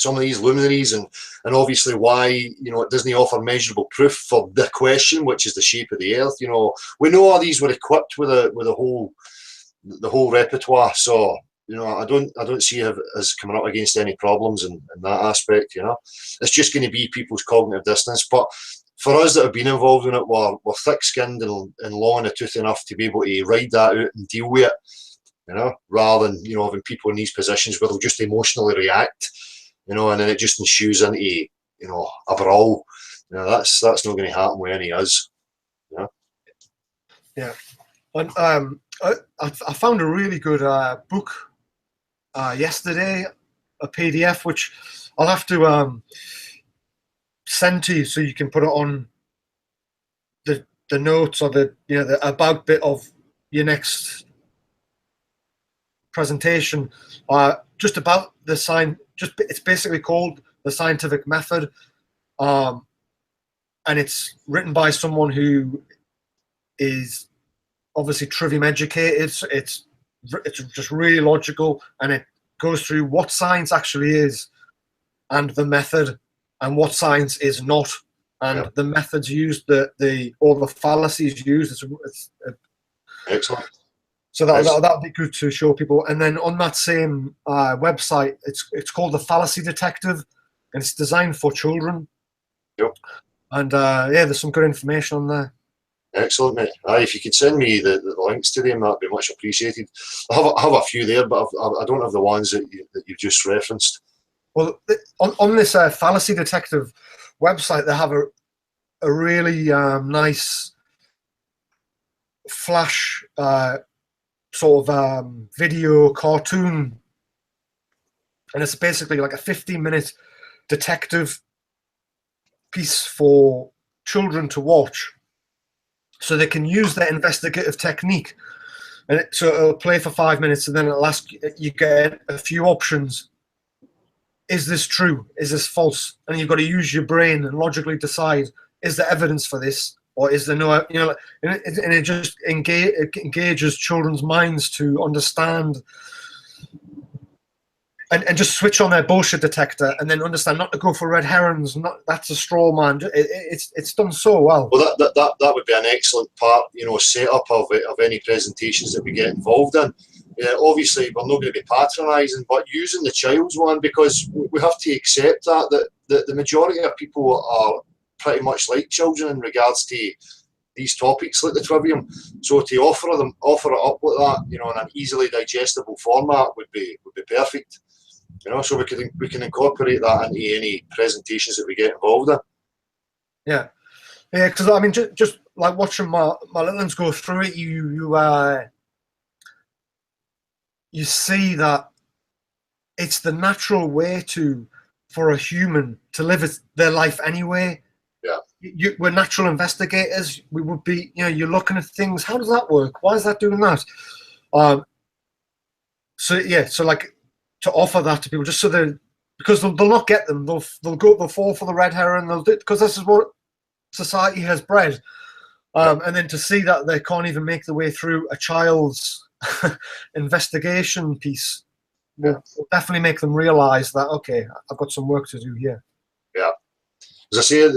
some of these luminaries, and obviously why, you know, it doesn't offer measurable proof for the question, which is the shape of the Earth. You know, we know all these were equipped with the whole repertoire, so you know, I don't see it as coming up against any problems in that aspect. You know, it's just going to be people's cognitive dissonance. But for us that have been involved in it, we're thick-skinned and long in the tooth enough to be able to ride that out and deal with it. You know, rather than, you know, having people in these positions where they'll just emotionally react, you know, and then it just ensues into, you know, a brawl. You know, that's not going to happen with any of us. You know? Yeah, and I found a really good book yesterday, a PDF, which I'll have to send to you so you can put it on the notes, or the, you know, the about bit of your next presentation, just about the it's basically called The Scientific Method, and it's written by someone who is obviously trivium educated. So it's just really logical, and it goes through what science actually is, and the method, and what science is not, and the methods used, all the fallacies used. It's excellent. So that'll be good to show people. And then on that same website, it's called the Fallacy Detective, and it's designed for children. Yep. And yeah, there's some good information on there. Excellent, mate. If you could send me the links to them, that'd be much appreciated. I have a few there, but I don't have the ones that you've just referenced. Well, on this Fallacy Detective website, they have a really nice flash sort of video cartoon, and it's basically like a 15-minute detective piece for children to watch, so they can use their investigative technique. And so it'll play for 5 minutes, and then it'll ask you get a few options. Is this true? Is this false? And you've got to use your brain and logically decide, is there evidence for this, or is there no, you know, and it just engages children's minds to understand and just switch on their bullshit detector, and then understand not to go for red herrings. That's a straw man. It's done so well. Well, that would be an excellent part, you know, setup of any presentations that we get involved in. Yeah, obviously, we're not going to be patronising, but using the child's one, because we have to accept that the majority of people are pretty much like children in regards to these topics like the trivium. So to offer it up like that, you know, in an easily digestible format would be perfect. You know, so we can incorporate that into any presentations that we get involved in. Yeah, because I mean, just like watching my little ones go through it, you see that it's the natural way for a human to live their life anyway. Yeah. We're natural investigators. We would be, you know, you're looking at things. How does that work? Why is that doing that? So like to offer that to people, just so because they'll not get them. They'll fall for the red herring. Because this is what society has bred. And then to see that they can't even make their way through a child's investigation piece will definitely make them realise that, okay, I've got some work to do here. Yeah. As I say,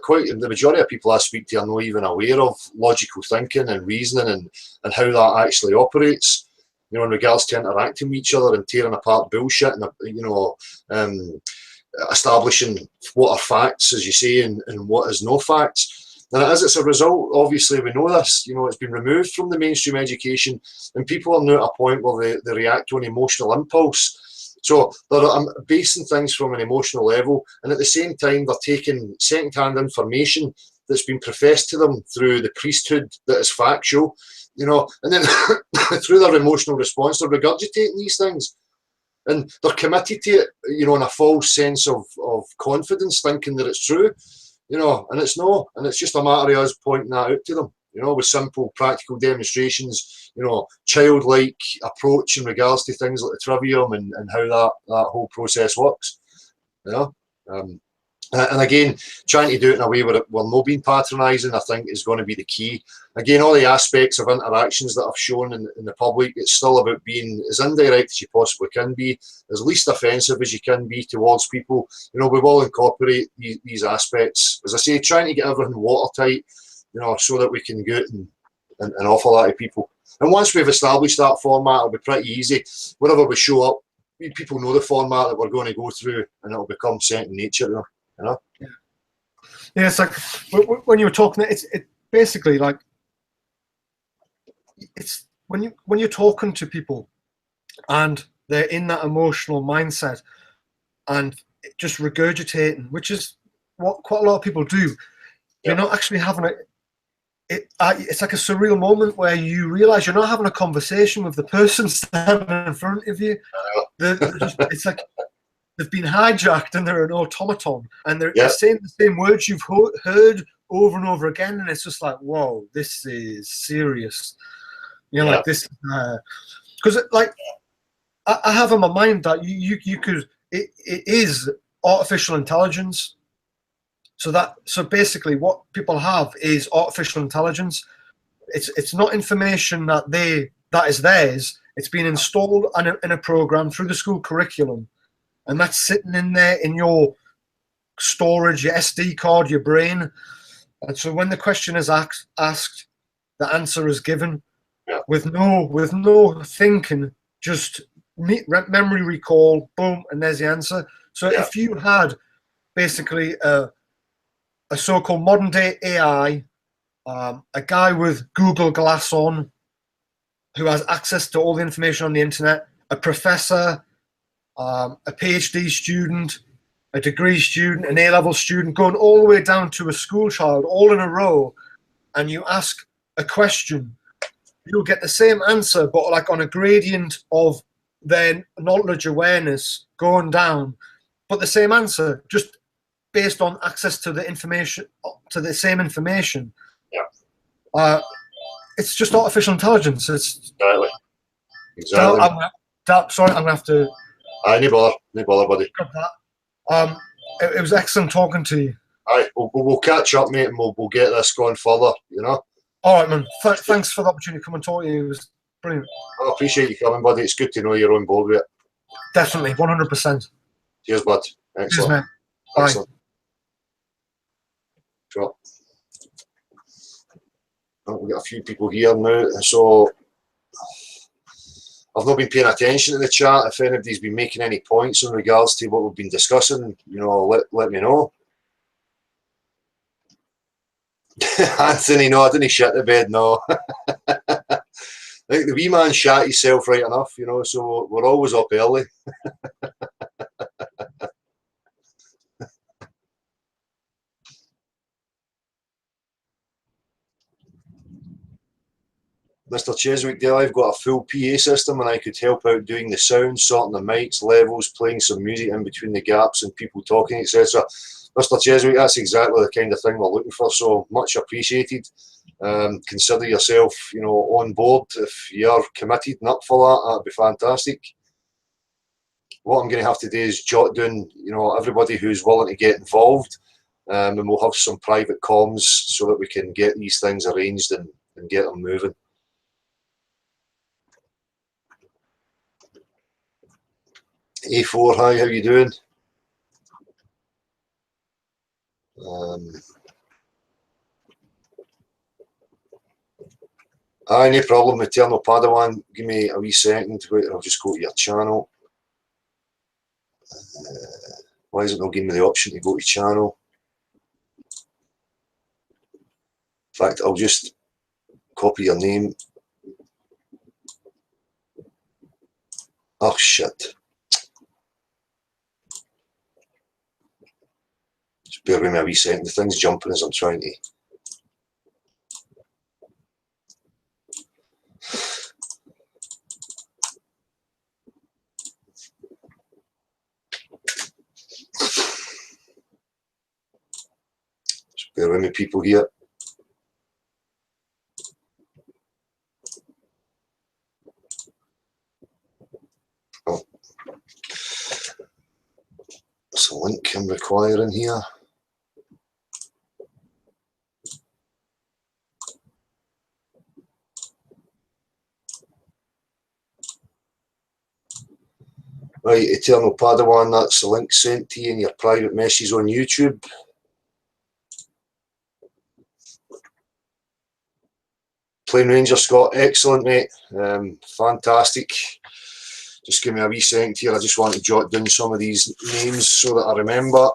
quite the majority of people I speak to are not even aware of logical thinking and reasoning and how that actually operates, you know, in regards to interacting with each other and tearing apart bullshit and, you know, establishing what are facts, as you say, and what is no facts. And as it's a result, obviously, we know this, you know, it's been removed from the mainstream education, and people are now at a point where they react to an emotional impulse. So they're basing things from an emotional level, and at the same time, they're taking second-hand information that's been professed to them through the priesthood that is factual, you know, and then through their emotional response, they're regurgitating these things. And they're committed to it, you know, in a false sense of confidence, thinking that it's true. You know, and it's not, and it's just a matter of us pointing that out to them, you know, with simple practical demonstrations, you know, childlike approach in regards to things like the trivium and how that whole process works, you know. And again, trying to do it in a way where we're not being patronising, I think, is going to be the key. Again, all the aspects of interactions that I've shown in the public, it's still about being as indirect as you possibly can be, as least offensive as you can be towards people. You know, we will incorporate these aspects. As I say, trying to get everything watertight, you know, so that we can go out and offer that to people. And once we've established that format, it'll be pretty easy. Whenever we show up, people know the format that we're going to go through, and it'll become second nature to them. You know? Yeah, it's like when you were talking, it's basically like it's when you're talking to people and they're in that emotional mindset and just regurgitating, which is what quite a lot of people do. You're not actually having it's like a surreal moment where you realize you're not having a conversation with the person standing in front of you. It's like they've been hijacked and they're an automaton, and they're saying the same words you've heard over and over again, and it's just like, whoa, this is serious. You know, like this, because like I have in my mind that you could it is artificial intelligence. So basically, what people have is artificial intelligence. It's not information that is theirs. It's been installed in a program through the school curriculum. And that's sitting in there in your storage, your SD card, your brain. And so when the question is asked, the answer is given with no thinking, just memory recall, boom, and there's the answer. So if you had basically a so-called modern day AI, a guy with Google Glass on, who has access to all the information on the internet, a professor, a PhD student, a degree student, an A-level student, going all the way down to a school child, all in a row, and you ask a question, you'll get the same answer, but like on a gradient of their knowledge awareness going down, but the same answer, just based on access to the information, to the same information. It's just artificial intelligence. It's exactly. Sorry, I'm gonna have to. No bother, buddy. It was excellent talking to you. Aye, we'll catch up, mate, and we'll get this going further. You know. All right, man. Thanks for the opportunity to come and talk to you. It was brilliant. I appreciate you coming, buddy. It's good to know you're on board with it. Definitely, 100%. Cheers, bud. Excellent. Cheers, man. Bye. Excellent. Sure. Oh, we've got a few people here now, so I've not been paying attention to the chat. If anybody's been making any points in regards to what we've been discussing, you know, let me know. Anthony, no, I didn't shit the bed, no. I think the wee man shat himself right enough, you know, so we're always up early. Mr. Cheswick there, I've got a full PA system and I could help out doing the sound, sorting the mics, levels, playing some music in between the gaps and people talking, etc. Mr. Cheswick, that's exactly the kind of thing we're looking for, so much appreciated. Consider yourself, you know, on board. If you're committed and up for that, that'd be fantastic. What I'm going to have to do is jot down, you know, everybody who's willing to get involved, and we'll have some private comms so that we can get these things arranged and get them moving. A4, hi, how you doing? Aye, no problem, Eternal Padawan. Give me a wee second. Wait, I'll just go to your channel. Why is it not giving me the option to go to channel? In fact, I'll just copy your name. Oh, shit. Just bear with me a wee second. The thing's jumping as I'm trying to. Just bear with me, people here. Oh. There's a link I'm requiring here. Right, Eternal Padawan, that's the link sent to you in your private messages on YouTube. Plain Ranger Scott, excellent, mate. Fantastic. Just give me a wee second here. I just want to jot down some of these names so that I remember.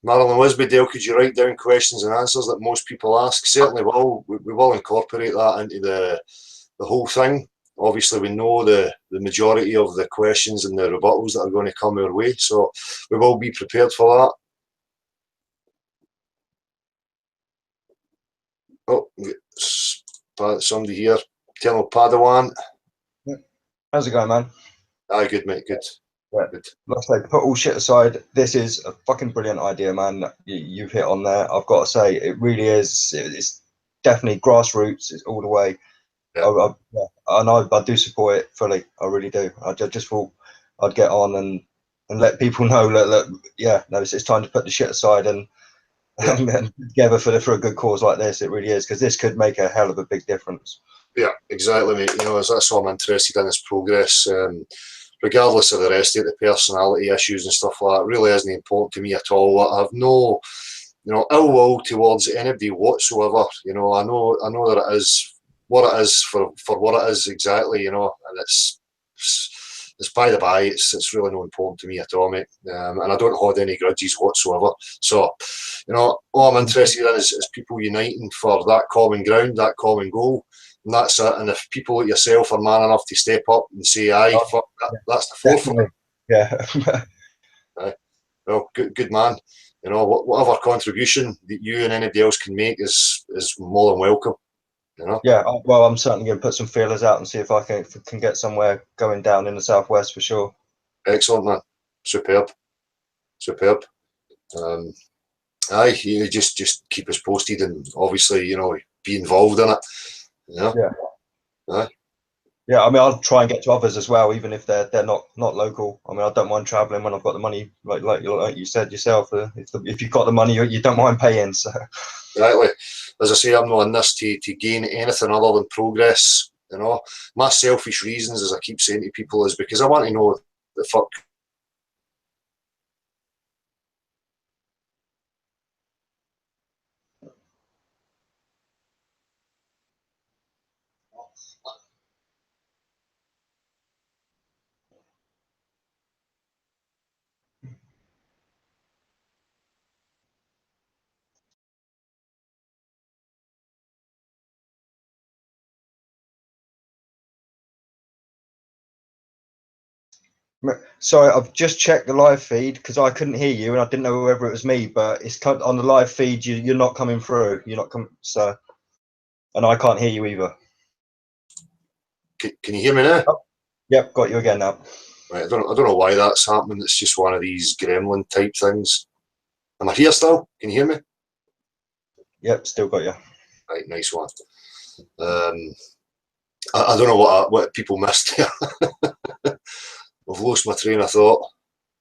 Marilyn Wisbydale, could you write down questions and answers that most people ask? Certainly will. We will incorporate that into the whole thing. Obviously, we know the majority of the questions and the rebuttals that are going to come our way, so we will be prepared for that. Oh, somebody here. Eternal Padawan. How's it going, man? Aye, good, mate, good. Yeah. Good. Like I say, put all shit aside, this is a fucking brilliant idea, man. You've hit on there. I've got to say, it really is. It's definitely grassroots. It's all the way. Yeah. I do support it fully. I really do. I just thought I'd get on and let people know that yeah, no, it's time to put the shit aside and together for a good cause like this. It really is, because this could make a hell of a big difference. Yeah, exactly, mate. You know, that's what I'm interested in, is progress. Regardless of the rest of it, the personality issues and stuff like that, really isn't important to me at all. I have no, ill will towards anybody whatsoever. I know that it is what it is for what it is exactly. And it's by the by. It's really not important to me at all, mate. And I don't hold any grudges whatsoever. So, all I'm interested in is people uniting for that common ground, that common goal. And that's it. And if people like yourself are man enough to step up and say, aye, fuck that, that's the forefront. Yeah. Well, good man. Whatever contribution that you and anybody else can make is more than welcome. Yeah, well, I'm certainly going to put some feelers out and see if I can get somewhere going down in the southwest for sure. Excellent, man. Superb. Aye, you just keep us posted, and obviously, be involved in it. Yeah. Aye. Yeah, I mean, I'll try and get to others as well, even if they're not local. I mean, I don't mind traveling when I've got the money, like you said yourself. If you've got the money, you don't mind paying. So. Exactly. As I say, I'm not in this to gain anything other than progress. My selfish reasons, as I keep saying to people, is because I want to know the fuck. Sorry, I've just checked the live feed because I couldn't hear you and I didn't know whether it was me, but it's on the live feed. You're not coming through. You're not coming. So, and I can't hear you either. Can you hear me now? Oh, yep, got you again now. Right, I don't know why that's happening. It's just one of these gremlin type things. Am I here still? Can you hear me? Yep, still got you. Right, nice one. I don't know what people missed here. I've lost my train of thought.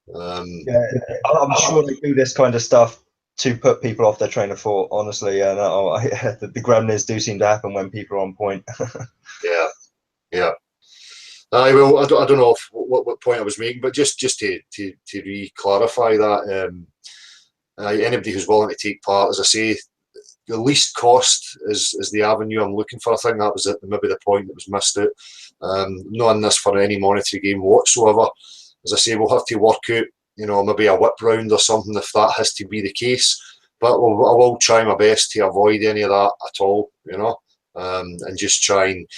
Yeah, I'm sure they do this kind of stuff to put people off their train of thought, honestly. And the gremlins do seem to happen when people are on point. Yeah. Well, I don't know what point I was making, but just to re-clarify that, anybody who's willing to take part, as I say, the least cost is the avenue I'm looking for. I think that was maybe the point that was missed out. Not in this for any monetary gain whatsoever. As I say, we'll have to work out, maybe a whip round or something if that has to be the case. But I will try my best to avoid any of that at all, and just try and,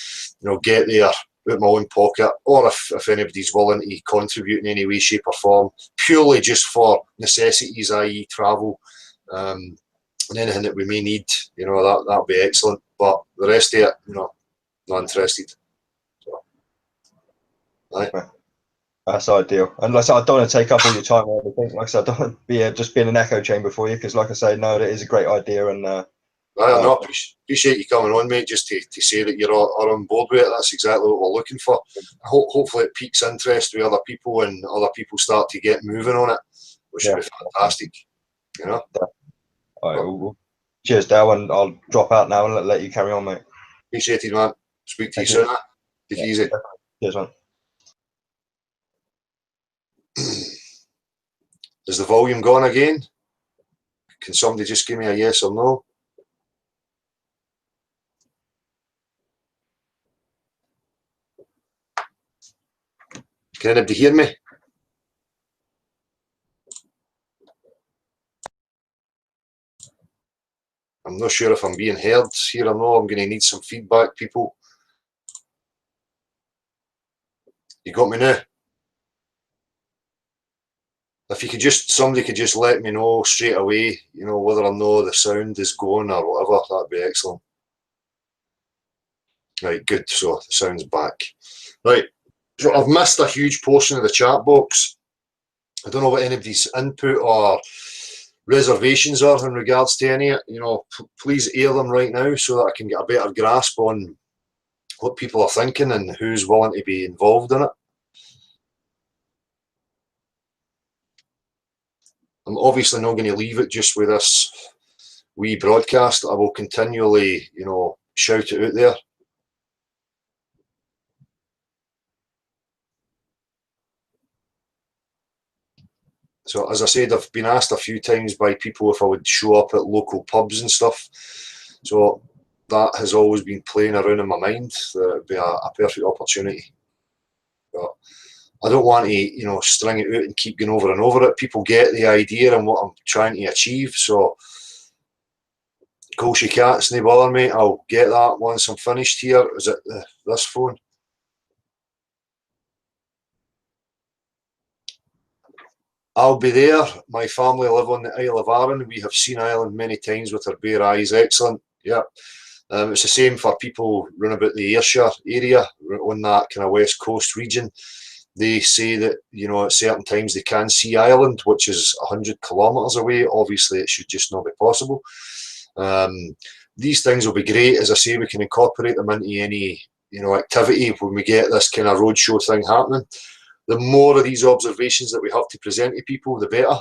get there with my own pocket, or if anybody's willing to contribute in any way, shape or form, purely just for necessities, i.e. travel, and anything that we may need, that'll be excellent. But the rest of it, not interested. So, aye. That's ideal. And like I said, I don't want to take up all your time or anything. Like I said, I don't want to be just being an echo chamber for you, because like I say, no, it is a great idea. And I know, appreciate you coming on, mate, just to say that you're are on board with it. That's exactly what we're looking for. Hopefully it piques interest with other people and other people start to get moving on it, which would be fantastic, you know. All right, well, cheers, Dale, and I'll drop out now and let you carry on, mate. Appreciate it, man. Speak to you soon. Take it easy. Cheers, man. Is the volume gone again? Can somebody just give me a yes or no? Can anybody hear me? I'm not sure if I'm being heard here or no. I'm going to need some feedback, people. You got me now? If you could somebody could just let me know straight away, you know, whether or not the sound is going or whatever, that'd be excellent. Right, good, so the sound's back. Right, so I've missed a huge portion of the chat box. I don't know what anybody's input or reservations are in regards to any, you know, please air them right now so that I can get a better grasp on what people are thinking and who's willing to be involved in it. I'm obviously not going to leave it just with this wee broadcast. I will continually, you know, shout it out there. So as I said, I've been asked a few times by people if I would show up at local pubs and stuff. So that has always been playing around in my mind. That would be a perfect opportunity. But I don't want to, you know, string it out and keep going over and over it. People get the idea and what I'm trying to achieve. So Colshy Cats, no bother, mate. I'll get that once I'm finished here. Is it this phone? I'll be there. My family live on the Isle of Arran. We have seen Ireland many times with our bare eyes. Excellent. Yeah. It's the same for people round about the Ayrshire area, on that kind of west coast region. They say that, you know, at certain times they can see Ireland, which is 100 kilometres away. Obviously, it should just not be possible. These things will be great. As I say, we can incorporate them into any, you know, activity when we get this kind of roadshow thing happening. The more of these observations that we have to present to people, the better.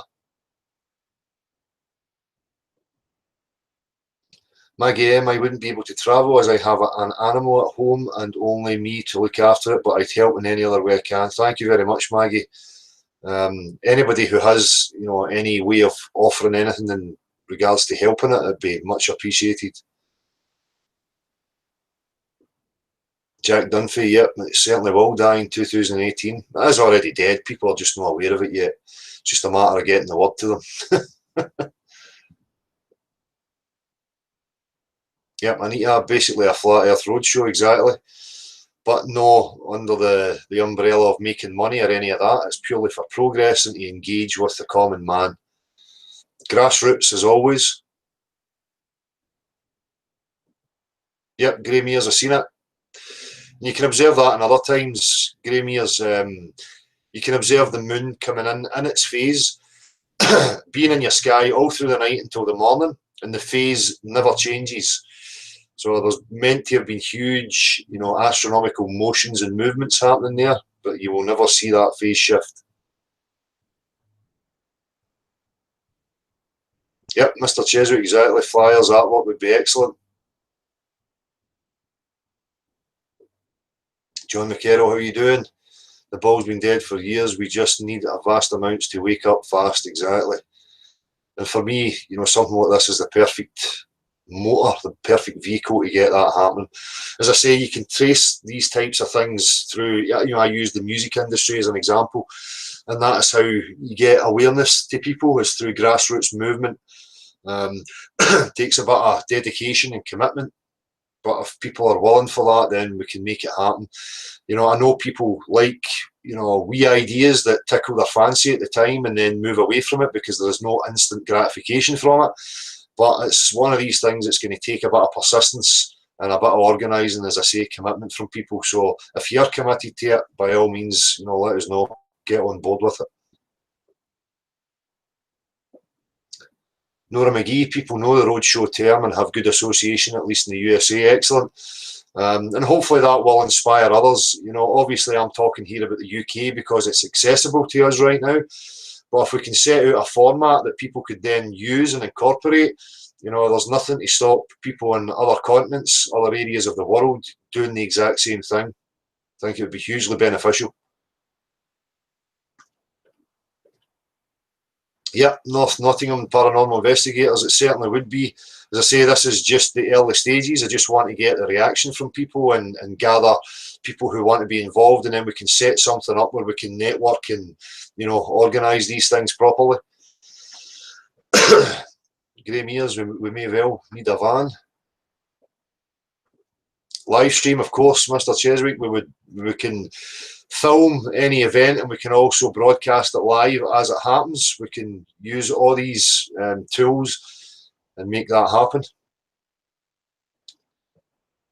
Maggie M, I wouldn't be able to travel as I have an animal at home and only me to look after it, but I'd help in any other way I can. Thank you very much, Maggie. Anybody who has, you know, any way of offering anything in regards to helping it, it'd be much appreciated. Jack Dunphy, yep, it certainly will die in 2018. That is already dead. People are just not aware of it yet. It's just a matter of getting the word to them. Yep, I need to have basically a flat earth roadshow, exactly. But no under the umbrella of making money or any of that. It's purely for progress and to engage with the common man. Grassroots as always. Yep, grey mears, I've seen it. You can observe that in other times. Grey mears, you can observe the moon coming in its phase, being in your sky all through the night until the morning, and the phase never changes. So there's meant to have been huge, you know, astronomical motions and movements happening there, but you will never see that phase shift. Yep, Mr. Cheswick, exactly. Flyers artwork would be excellent. John McCarroll, how are you doing? The ball's been dead for years. We just need a vast amounts to wake up fast, exactly. And for me, you know, something like this is the perfect motor, the perfect vehicle to get that happening. As I say, you can trace these types of things through, you know, I use the music industry as an example, and that is how you get awareness to people, is through grassroots movement. Takes a bit of dedication and commitment, but if people are willing for that, then we can make it happen. You know, I know people like, you know, wee ideas that tickle their fancy at the time and then move away from it because there's no instant gratification from it. But it's one of these things that's going to take a bit of persistence and a bit of organising, as I say, commitment from people. So if you're committed to it, by all means, you know, let us know, get on board with it. Nora McGee, people know the roadshow term and have good association, at least in the USA. Excellent. And hopefully that will inspire others. You know, obviously I'm talking here about the UK because it's accessible to us right now. But if we can set out a format that people could then use and incorporate, you know, there's nothing to stop people in other continents, other areas of the world doing the exact same thing. I think it would be hugely beneficial. Yeah, North Nottingham Paranormal Investigators, it certainly would be. As I say, this is just the early stages. I just want to get the reaction from people and gather people who want to be involved, and then we can set something up where we can network and, you know, organise these things properly. Graham Ears, we may well need a van. Live stream, of course, Mr. Cheswick. We can film any event and we can also broadcast it live as it happens. We can use all these tools and make that happen.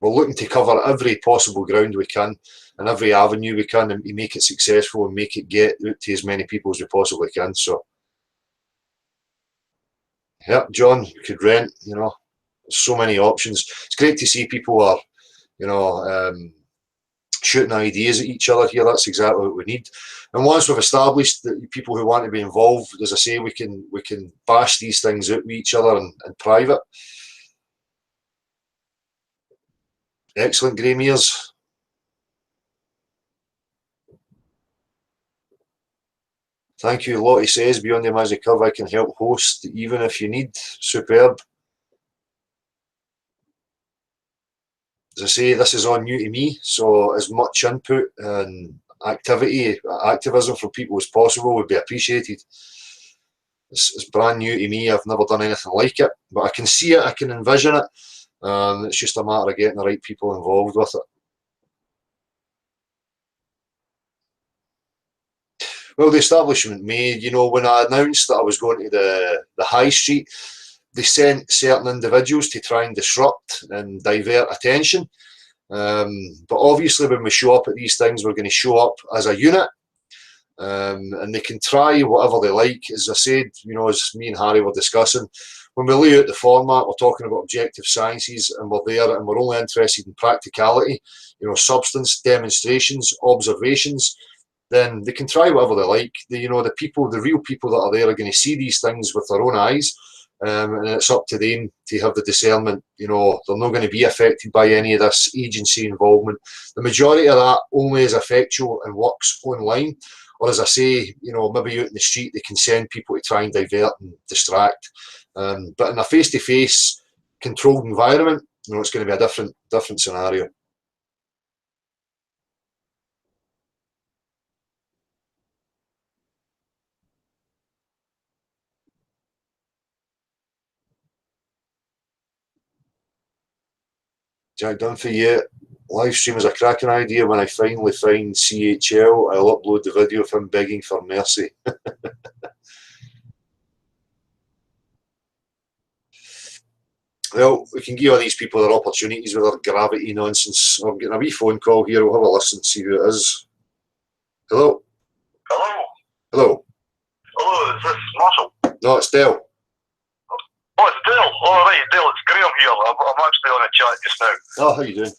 We're looking to cover every possible ground we can and every avenue we can and make it successful and make it get out to as many people as we possibly can. So, yeah, John, you could rent, you know, there's so many options. It's great to see people are, you know, shooting ideas at each other here. That's exactly what we need. And once we've established that people who want to be involved, as I say, we can bash these things out with each other in private. Excellent, Graham Ears. Thank you. Lottie says, beyond the magic curve, I can help host even if you need. Superb. As I say, this is all new to me, so as much input and activism from people as possible would be appreciated. It's brand new to me. I've never done anything like it, but I can see it, I can envision it. It's just a matter of getting the right people involved with it. Well, the establishment made, you know, when I announced that I was going to the high street, they sent certain individuals to try and disrupt and divert attention. But obviously when we show up at these things, we're going to show up as a unit. And they can try whatever they like. As I said, you know, as me and Harry were discussing, when we lay out the format, we're talking about objective sciences and we're there and we're only interested in practicality, you know, substance, demonstrations, observations, then they can try whatever they like. You know, the real people that are there are going to see these things with their own eyes. And it's up to them to have the discernment. You know, they're not going to be affected by any of this agency involvement. The majority of that only is effectual and works online. Or as I say, you know, maybe out in the street they can send people to try and divert and distract. But in a face-to-face controlled environment, you know, it's going to be a different scenario. Jack Dunphy, yeah. Live stream is a cracking idea. When I finally find CHL, I'll upload the video of him begging for mercy. Well, we can give all these people their opportunities with their gravity nonsense. I'm getting a wee phone call here. We'll have a listen, see who it is. Hello? Hello? Hello? Hello, is this Marshall? No, it's Dale. Oh, it's Dale. Oh, right, Dale, it's Graham here. I'm actually on a chat just now. Oh, how you doing?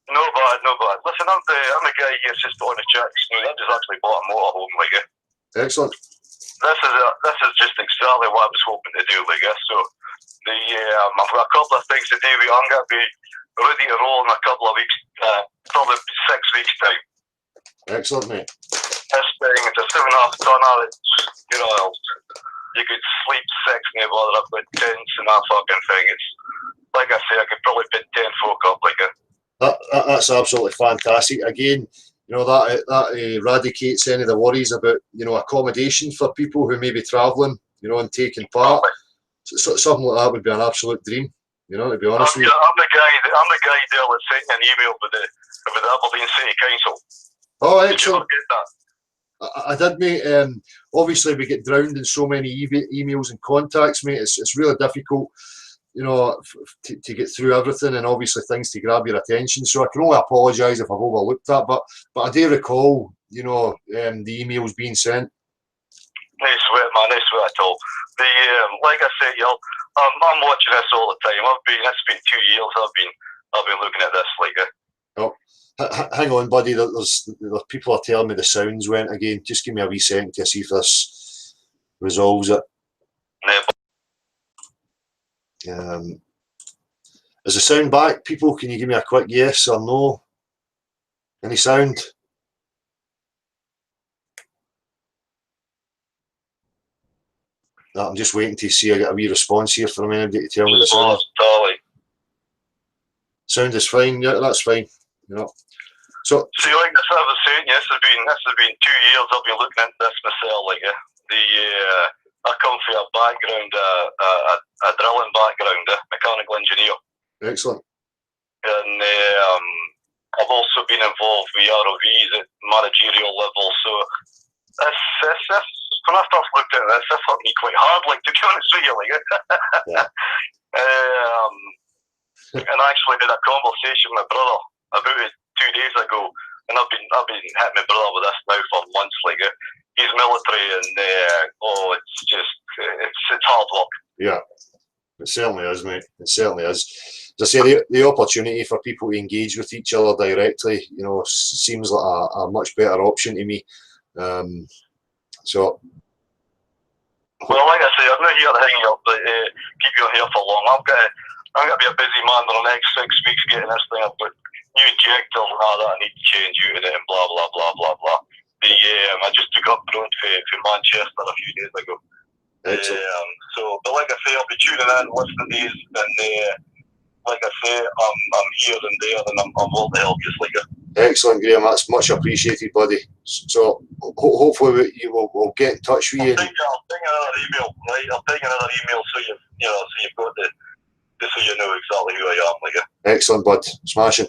No bad, no bad. Listen, I'm the guy here just on the chat just now. I just actually bought a motorhome, like it. Excellent. This is just exactly what I was hoping to do, like it. So, I've got a couple of things to do. I'm going to be ready to roll in a couple of weeks, probably 6 weeks' time. Excellent, mate. This thing, it's a 7.5 tonner. It's, you know, you could sleep 6 and you bother up with tents and that fucking thing. It's, like I say, I could probably put 10 folk up, like it. That's absolutely fantastic. Again, you know, that eradicates any of the worries about, you know, accommodation for people who may be travelling, you know, and taking part. So, something like that would be an absolute dream, you know, to be honest with you. I'm the guy there that sent an email with the Aberdeen City Council. Oh, excellent. Did you get that? I did, mate. Obviously, we get drowned in so many emails and contacts, mate. It's really difficult, you know, to get through everything, and obviously things to grab your attention. So I can only apologise if I've overlooked that. But I do recall, you know, the emails being sent. No sweat, man. No sweat at all. Like I said, I'm watching this all the time. It's been 2 years. I've been looking at this like. Oh, hang on, buddy. There's people are telling me the sounds went again. Just give me a wee second to see if this resolves it. Is the sound back, people? Can you give me a quick yes or no? Any sound? No, I'm just waiting to see I get a wee response here from anybody to tell me the sound. Sound is fine. Yeah, that's fine. You know. So like I was saying, this has been 2 years. I've been looking into this myself. Like I come from a background, a drilling background, mechanical engineer. Excellent. And I've also been involved with ROVs at managerial level. So this when I first looked at this hit me quite hard. Like, to be honest with you, like. Yeah. And I actually did a conversation with my brother about it 2 days ago, and I've been hitting my brother with this now for months. Like, he's military, and it's hard work. Yeah, it certainly is, mate. It certainly is. As I say, the opportunity for people to engage with each other directly, you know, seems like a much better option to me. So. Well, like I say, I'm not here to hang you up, but keep you here for long. I'm going to be a busy man for the next 6 weeks getting this thing up with new injectors and all that. I need to change out of it and blah, blah, blah, blah, blah. I just took up the road for Manchester a few days ago. But like I say, I'll be tuning in, listening to these, and like I say, I'm here and there, and I'm willing to help you. Excellent, Graham. That's much appreciated, buddy. So hopefully we'll get in touch with you. I'll ping another email, right? I'll ping another email so you've got so you know exactly who I am. Like. Excellent, bud. Smashing.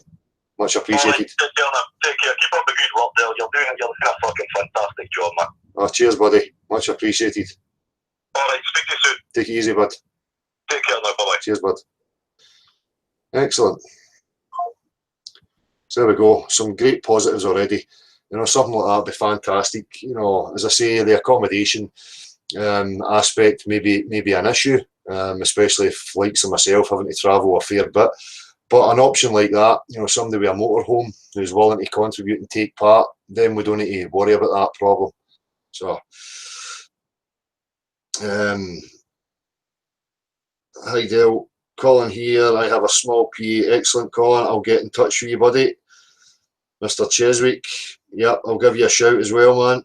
Much appreciated. Right, take care. Keep up the good work, Dale. You're doing a fucking fantastic job, man. Oh, cheers, buddy. Much appreciated. All right, speak to you soon. Take it easy, bud. Take care now. Bye-bye. Cheers, bud. Excellent. So there we go. Some great positives already. You know, something like that would be fantastic. You know, as I say, the accommodation aspect may be an issue, especially if, like myself, having to travel a fair bit. But an option like that, you know, somebody with a motorhome who's willing to contribute and take part, then we don't need to worry about that problem. So, hi Dale, Colin here. I have a small PA. Excellent, Colin. I'll get in touch with you, buddy. Mr. Cheswick, yep, I'll give you a shout as well, man.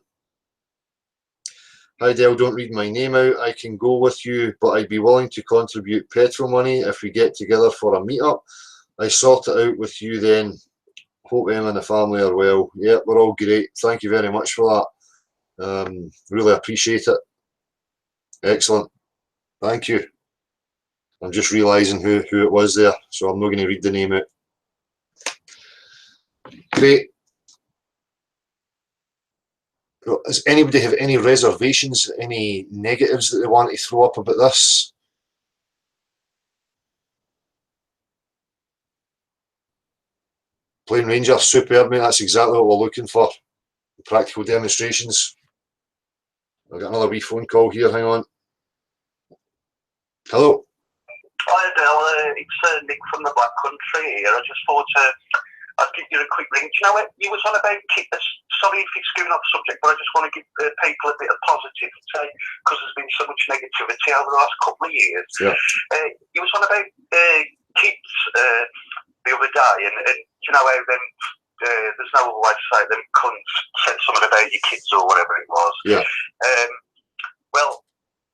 Hi Dale, don't read my name out. I can go with you, but I'd be willing to contribute petrol money if we get together for a meetup. I sort it out with you then. Hope Em and the family are well. Yeah, we're all great. Thank you very much for that. Really appreciate it. Excellent. Thank you. I'm just realising who it was there, so I'm not going to read the name out. Great. Does anybody have any reservations, any negatives that they want to throw up about this? Plain Ranger, superb, mate. That's exactly what we're looking for. Practical demonstrations. I've got another wee phone call here. Hang on. Hello. Hi, Dale. It's Nick from the Black Country here. I just thought I'd give you a quick ring. Do you know what? You was on about kids. Sorry if it's going off subject, but I just want to give people a bit of positivity because there's been so much negativity over the last couple of years. Yeah. You was on about kids the other day, and you know how them there's no other way to say them cunts said something about your kids or whatever it was. Yeah. Well,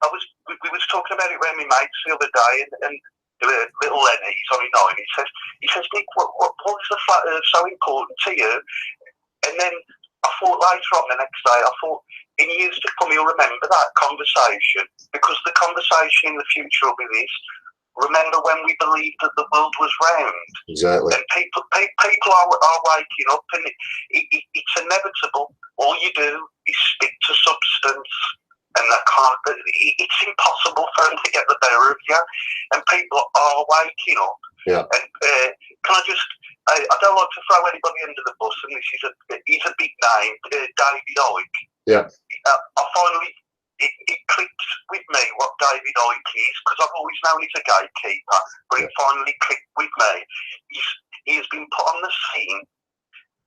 we was talking about it with my mates the other day, and little Lenny, he's only 9. He says, Nick, what is so important to you? And then I thought later on the next day, I thought in years to come you'll remember that conversation, because the conversation in the future will be this. Remember when we believed that the world was round? Exactly. And people are waking up, and it's inevitable. All you do is stick to substance, and it's impossible for them to get the better of you. And people are waking up. Yeah. And can I just? I don't like to throw anybody under the bus, and he's a big name, David Icke. Yeah. I finally it clicked with me what David Icke is, because I've always known he's a gatekeeper, but it finally clicked with me. He has been put on the scene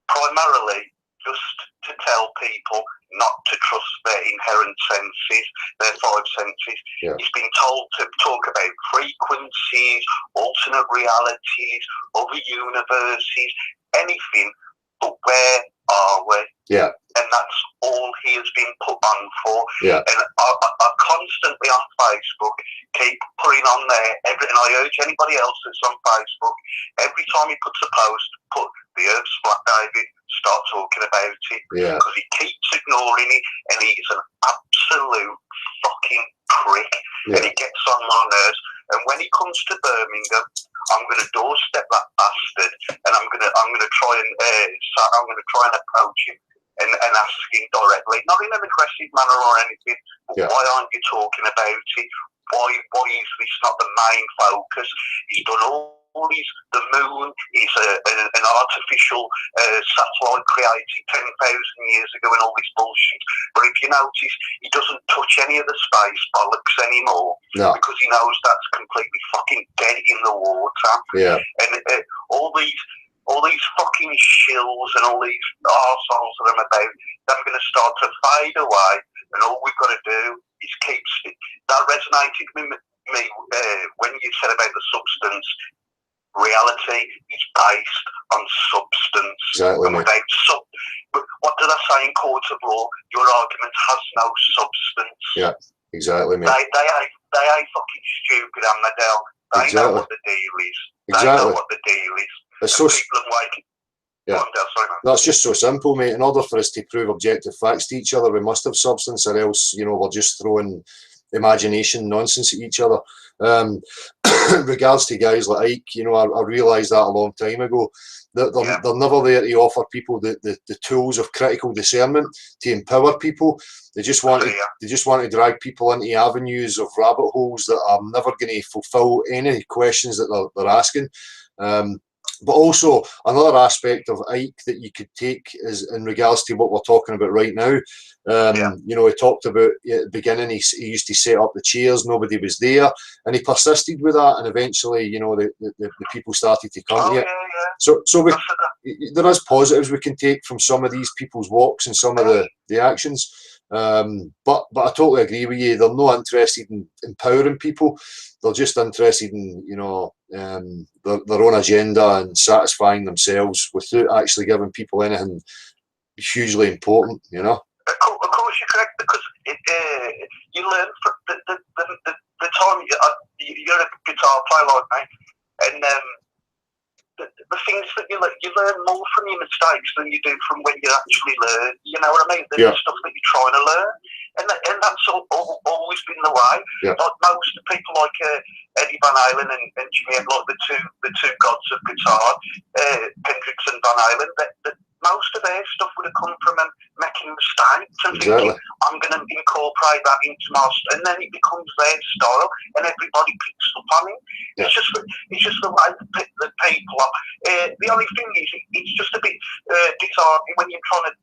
primarily just to tell people not to trust their inherent senses, their five senses. Yeah. He's been told to talk about frequencies, alternate realities, other universes, anything, but where are we? Yeah. And that's all he has been put on for. Yeah. And I constantly on Facebook keep putting on there, and I urge anybody else that's on Facebook, every time he puts a post, put the Earth's flat, David, start talking about it. Yeah. Because he keeps ignoring it, and he's an absolute fucking prick. Yeah. And he gets on my nerves. And when he comes to Birmingham, I'm going to doorstep that bastard, and I'm going to try and approach him and ask him directly, not in an aggressive manner or anything, but why aren't you talking about it? Why is this not the main focus? He's done all these. The moon is an artificial satellite created 10,000 years ago and all this bullshit. But if you notice, he doesn't touch any of the space bollocks anymore, because he knows that's completely fucking dead in the water. Yeah. And all these fucking shills and all these arseholes that I'm about, they're going to start to fade away, and all we've got to do is keep. That resonated with me when you said about the substance. Reality is based on substance. Exactly. And what did I say in court of law? Your argument has no substance. Yeah, exactly, mate. They ain't fucking stupid, am they, Del? They know what the deal is. They know what the deal is. It's so yeah. That's just so simple, mate. In order for us to prove objective facts to each other, we must have substance, or else, we're just throwing imagination nonsense at each other. Regards to guys like Ike, I realised that a long time ago. They're never there to offer people the tools of critical discernment to empower people. They just want to drag people into avenues of rabbit holes that are never going to fulfil any questions that they're asking. But also another aspect of Ike that you could take is in regards to what we're talking about right now. He talked about at the beginning, he used to set up the chairs, nobody was there, and he persisted with that, and eventually, the people started to come to it. So there is positives we can take from some of these people's walks and some of the actions. But I totally agree with you. They're not interested in empowering people. They're just interested in their own agenda and satisfying themselves without actually giving people anything hugely important. Of course, you're correct, because you learn from the time you're a guitar player like me, and the things that you learn more from your mistakes than you do from when you actually learn. You know what I mean? The stuff that you're trying to learn, and that's always been the way. Like most people, like Eddie Van Halen and Jimmy, like the two gods of guitar, Hendrix and Van Halen. That most of their stuff would have come from making mistakes and thinking, I'm going to incorporate that into my, and then it becomes their style, and everybody picks up on it. It's just the way that people are. The only thing is, it's just a bit disheartening when you're trying to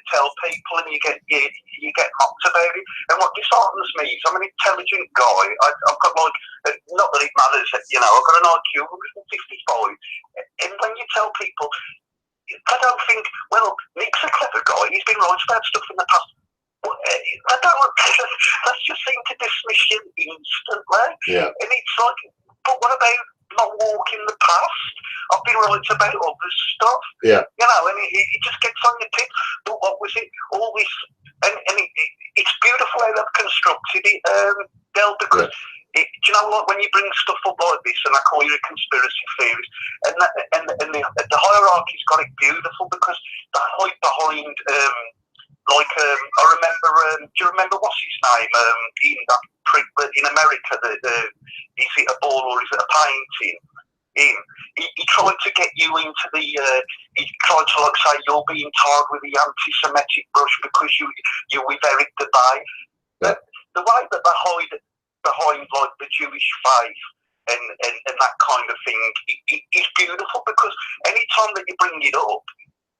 tell people and you get mocked about it. And what disheartens me is I'm an intelligent guy. I've got not that it matters, I've got an IQ of 55, and when you tell people, I don't think, Nick's a clever guy, he's been right about stuff in the past. Let's just seem to dismiss him instantly. And it's like, but what about not walking the past? I've been right about other stuff. And it just gets on your tip. But what was it? All this, and it's beautiful how they've constructed it, Del, because do you know what? When you bring stuff up like this, and I call you a conspiracy theorist, and the hierarchy's got it beautiful, because the hide behind, I remember. Do you remember what's his name? In America, is it a ball or is it a painting? He tried to get you into the. He tried to say you're being tarred with the anti-Semitic brush because you're with Eric the Bay. The way that they hide behind the Jewish faith and that kind of thing is beautiful, because any time that you bring it up,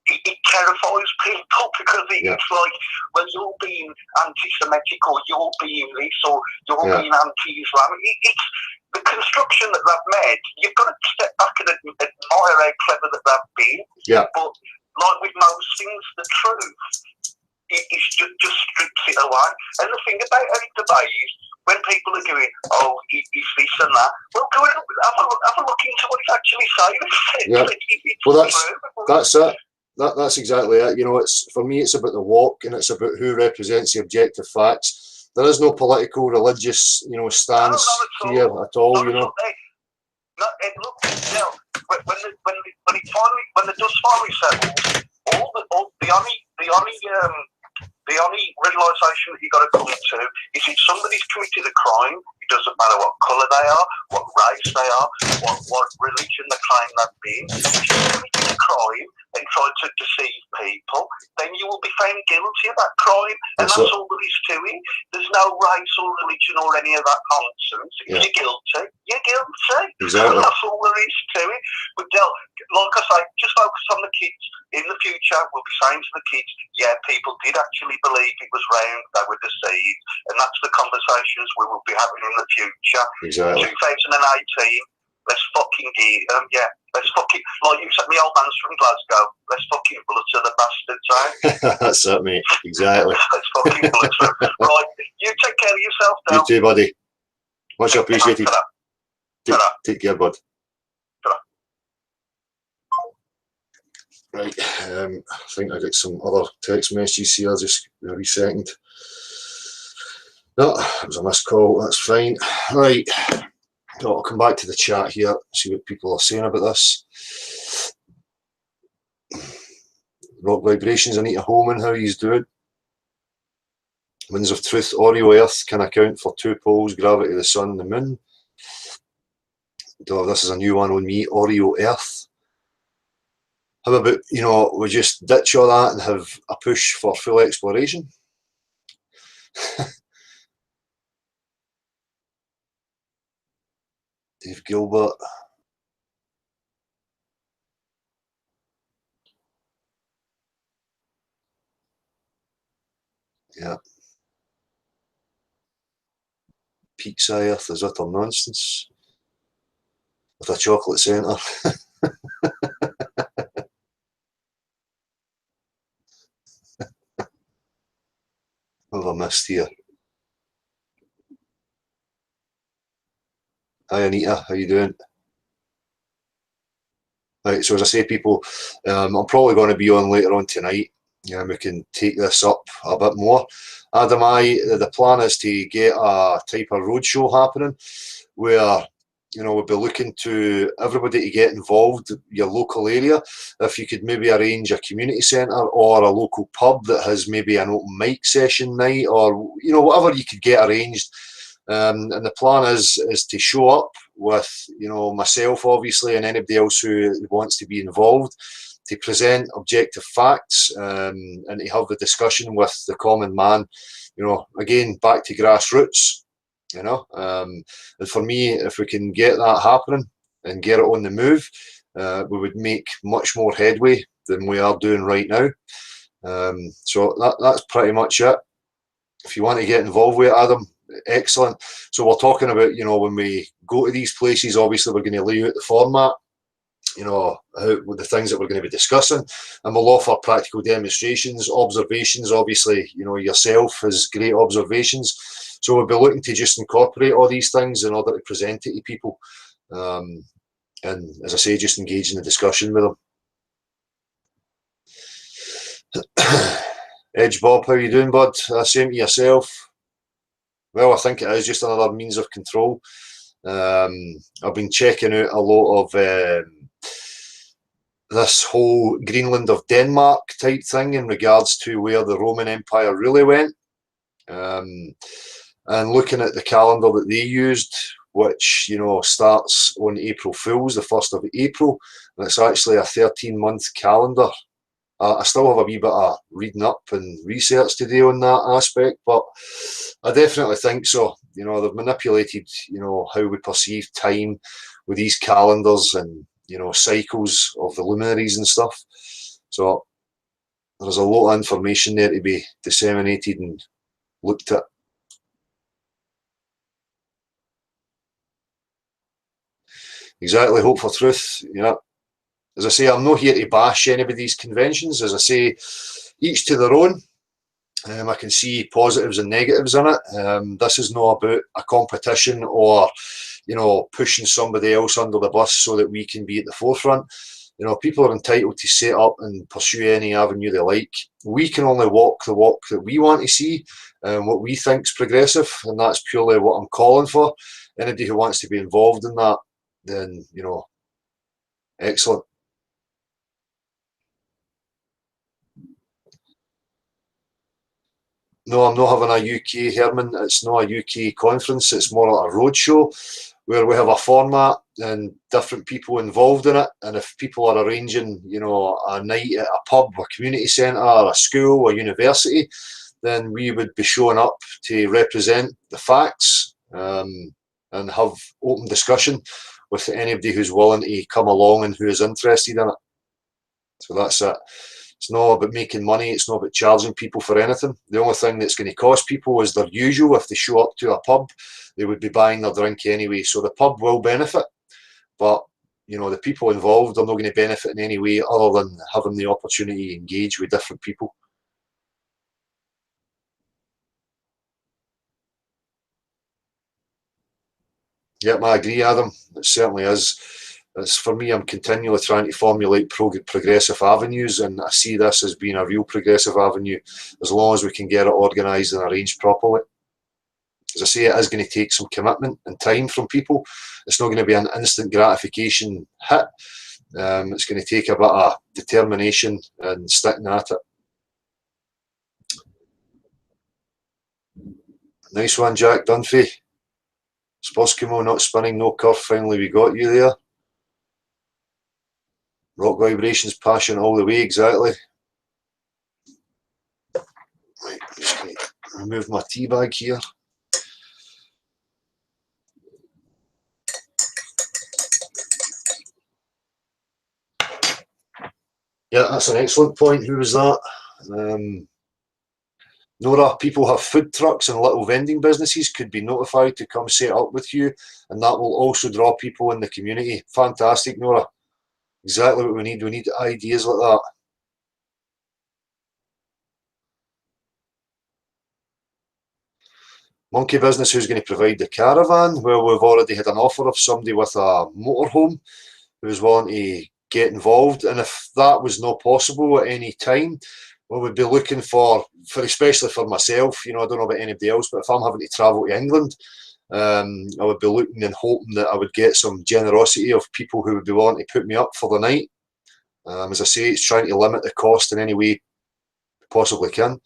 it terrifies people because it's like, well, you're being anti-Semitic or you're being this or you're being anti-Islam. It's the construction that they've made. You've got to step back and admire how clever that they've been. Yeah. But like with most things, the truth it just strips it away. And the thing about any debate is when people are going, oh, he's this and that, well, go and have a look into what he's actually saying. Yeah. Well, that's it. That's exactly it. You know, it's for me, it's about the walk, and it's about who represents the objective facts. There is no political, religious, you know, stance here at all. You know. Look, now, when the dust finally settles, the only realisation that you've got to come to is if somebody's committed a crime, it doesn't matter what colour they are, what race they are, what religion they claim they've been. If you've committed a crime and tried to deceive people, then you will be found guilty of that crime, and that's all there is to it. There's no race or religion or any of that nonsense. If you're guilty, you're guilty. Exactly. That's all there is to it. But like I say, just focus on the kids. In the future, we'll be saying to the kids, yeah, people did actually believe it was round, they were deceived, and that's the conversations we will be having in the future. Exactly. 2018, let's fucking get, let's fucking, like you said, my old man's from Glasgow, let's fucking bullet to the bastards, eh? That's it, mate. Exactly. Let's fucking bullet to them. Right, you take care of yourself now. You too, buddy. Much appreciated. Take care, bud. Right, I think I got some other text messages here, just a wee second. No, it was a missed call, that's fine. Right, so I'll come back to the chat here, see what people are saying about this. Rock Vibrations, Anita Holman, how are you doing? Winds of Truth, Oreo Earth can account for two poles, gravity of the sun and the moon. This is a new one on me, Oreo Earth. How about, you know, we just ditch all that and have a push for full exploration? Dave Gilbert. Yeah. Pizza Earth is utter nonsense. With a chocolate centre. What have I missed here? Hi Anita, how you doing? Right, so as I say, people, I'm probably going to be on later on tonight. Yeah, we can take this up a bit more. Adam, the plan is to get a type of roadshow happening where, you know, we'll be looking to everybody to get involved, your local area. If you could maybe arrange a community centre or a local pub that has maybe an open mic session night, or, you know, whatever you could get arranged. And the plan is to show up with, you know, myself obviously and anybody else who wants to be involved, to present objective facts and to have the discussion with the common man, you know, again, back to grassroots, you know. And for me, if we can get that happening and get it on the move, we would make much more headway than we are doing right now. So that's pretty much it. If you want to get involved with it, Adam, excellent. So we're talking about, you know, when we go to these places, obviously we're going to lay out the format, you know, the things that we're going to be discussing, and we'll offer practical demonstrations, observations. Obviously, you know, yourself has great observations, so we'll be looking to just incorporate all these things in order to present it to people, and as I say, just engage in the discussion with them. Edge Bob, how you doing, bud? Same to yourself. Well, I think it is just another means of control. I've been checking out a lot of this whole Greenland of Denmark type thing in regards to where the Roman Empire really went, and looking at the calendar that they used, which, you know, starts on April Fools, the 1st of April, and it's actually a 13-month calendar. I still have a wee bit of reading up and research to do on that aspect, but I definitely think so. You know, they've manipulated, you know, how we perceive time with these calendars and, you know, cycles of the luminaries and stuff. So there's a lot of information there to be disseminated and looked at. Exactly, hope for truth. Yeah. As I say, I'm not here to bash anybody's conventions. As I say, each to their own. I can see positives and negatives in it. This is not about a competition or, you know, pushing somebody else under the bus so that we can be at the forefront. You know, people are entitled to set up and pursue any avenue they like. We can only walk the walk that we want to see and what we think is progressive, and that's purely what I'm calling for. Anybody who wants to be involved in that, then, you know, excellent. No, I'm not having a UK, Herman. It's not a UK conference. It's more like a roadshow where we have a format and different people involved in it. And if people are arranging, you know, a night at a pub, a community centre, a school, a university, then we would be showing up to represent the facts and have open discussion with anybody who's willing to come along and who is interested in it. So that's it. It's not about making money. It's not about charging people for anything. The only thing that's going to cost people is their usual. If they show up to a pub, they would be buying their drink anyway. So the pub will benefit, but you know, the people involved are not going to benefit in any way other than having the opportunity to engage with different people. Yep, I agree, Adam. It certainly is. It's, for me, I'm continually trying to formulate progressive avenues, and I see this as being a real progressive avenue as long as we can get it organised and arranged properly. As I say, it is going to take some commitment and time from people. It's not going to be an instant gratification hit. It's going to take a bit of determination and sticking at it. Nice one, Jack Dunphy. Sposkimo not spinning, no curve. Finally, we got you there. Rock vibrations, passion all the way, exactly. Right, I'm just going to remove my tea bag here. Yeah, that's an excellent point. Who was that? Nora, people have food trucks and little vending businesses could be notified to come set up with you, and that will also draw people in the community. Fantastic, Nora. Exactly what we need. We need ideas like that. Monkey Business, who's going to provide the caravan? Well, we've already had an offer of somebody with a motorhome who's willing to get involved, and if that was not possible at any time, we would be looking for especially for myself, you know, I don't know about anybody else, but if I'm having to travel to England, I would be looking and hoping that I would get some generosity of people who would be willing to put me up for the night. As I say, it's trying to limit the cost in any way we possibly can.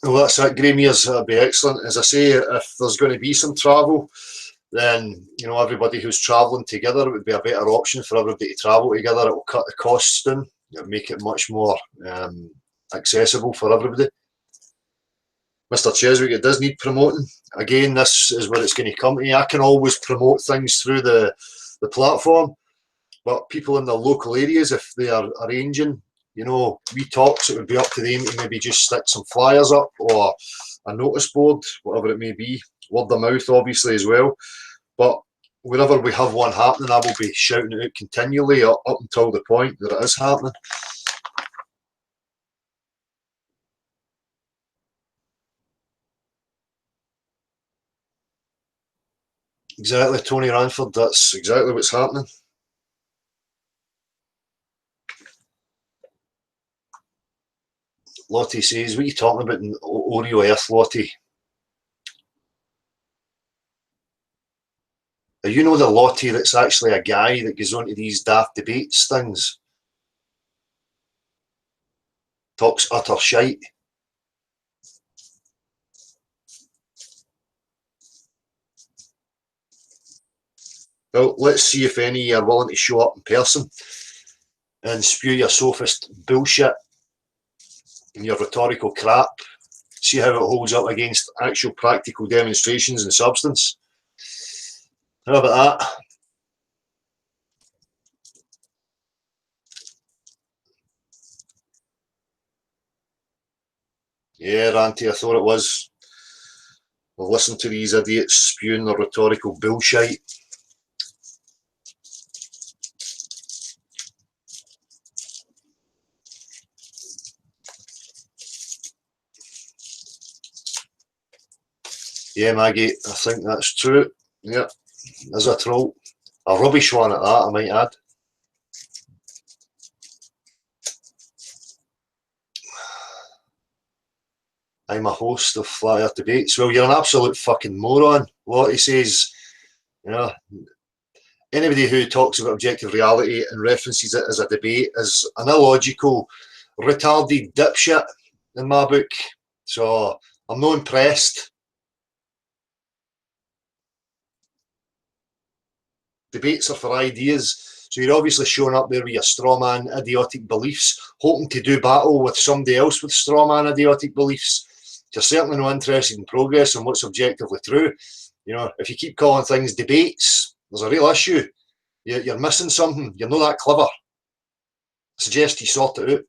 Well, that's it, Gremiers. That'd be excellent. As I say, if there's going to be some travel, then, you know, everybody who's travelling together, it would be a better option for everybody to travel together. It will cut the costs down. It will make it much more accessible for everybody. Mr. Cheswick, it does need promoting. Again, this is where it's going to come to. I can always promote things through the platform, but people in the local areas, if they are arranging, you know, wee talks, it would be up to them to maybe just stick some flyers up or a notice board, whatever it may be. Word of mouth, obviously, as well. But whenever we have one happening, I will be shouting it out continually up until the point that it is happening. Exactly, Tony Ranford, that's exactly what's happening. Lottie says, what are you talking about in Oreo Earth, Lottie? You know the Lottie that's actually a guy that goes on to these daft debates things? Talks utter shite. Well, let's see if any are willing to show up in person and spew your sophist bullshit and your rhetorical crap. See how it holds up against actual practical demonstrations and substance. How about that? Yeah, Ranty, I thought it was. We'll listen to these idiots spewing their rhetorical bullshit. Yeah, Maggie, I think that's true. Yeah, there's a troll. A rubbish one at that, I might add. I'm a host of Flat Earth Debates. Well, you're an absolute fucking moron. What he says, you know, anybody who talks about objective reality and references it as a debate is an illogical, retarded dipshit in my book. So I'm not impressed. Debates are for ideas. So you're obviously showing up there with your strawman idiotic beliefs, hoping to do battle with somebody else with strawman idiotic beliefs. You're certainly not interested in progress and what's objectively true. You know, if you keep calling things debates, there's a real issue. You're missing something. You're not that clever. I suggest you sort it out.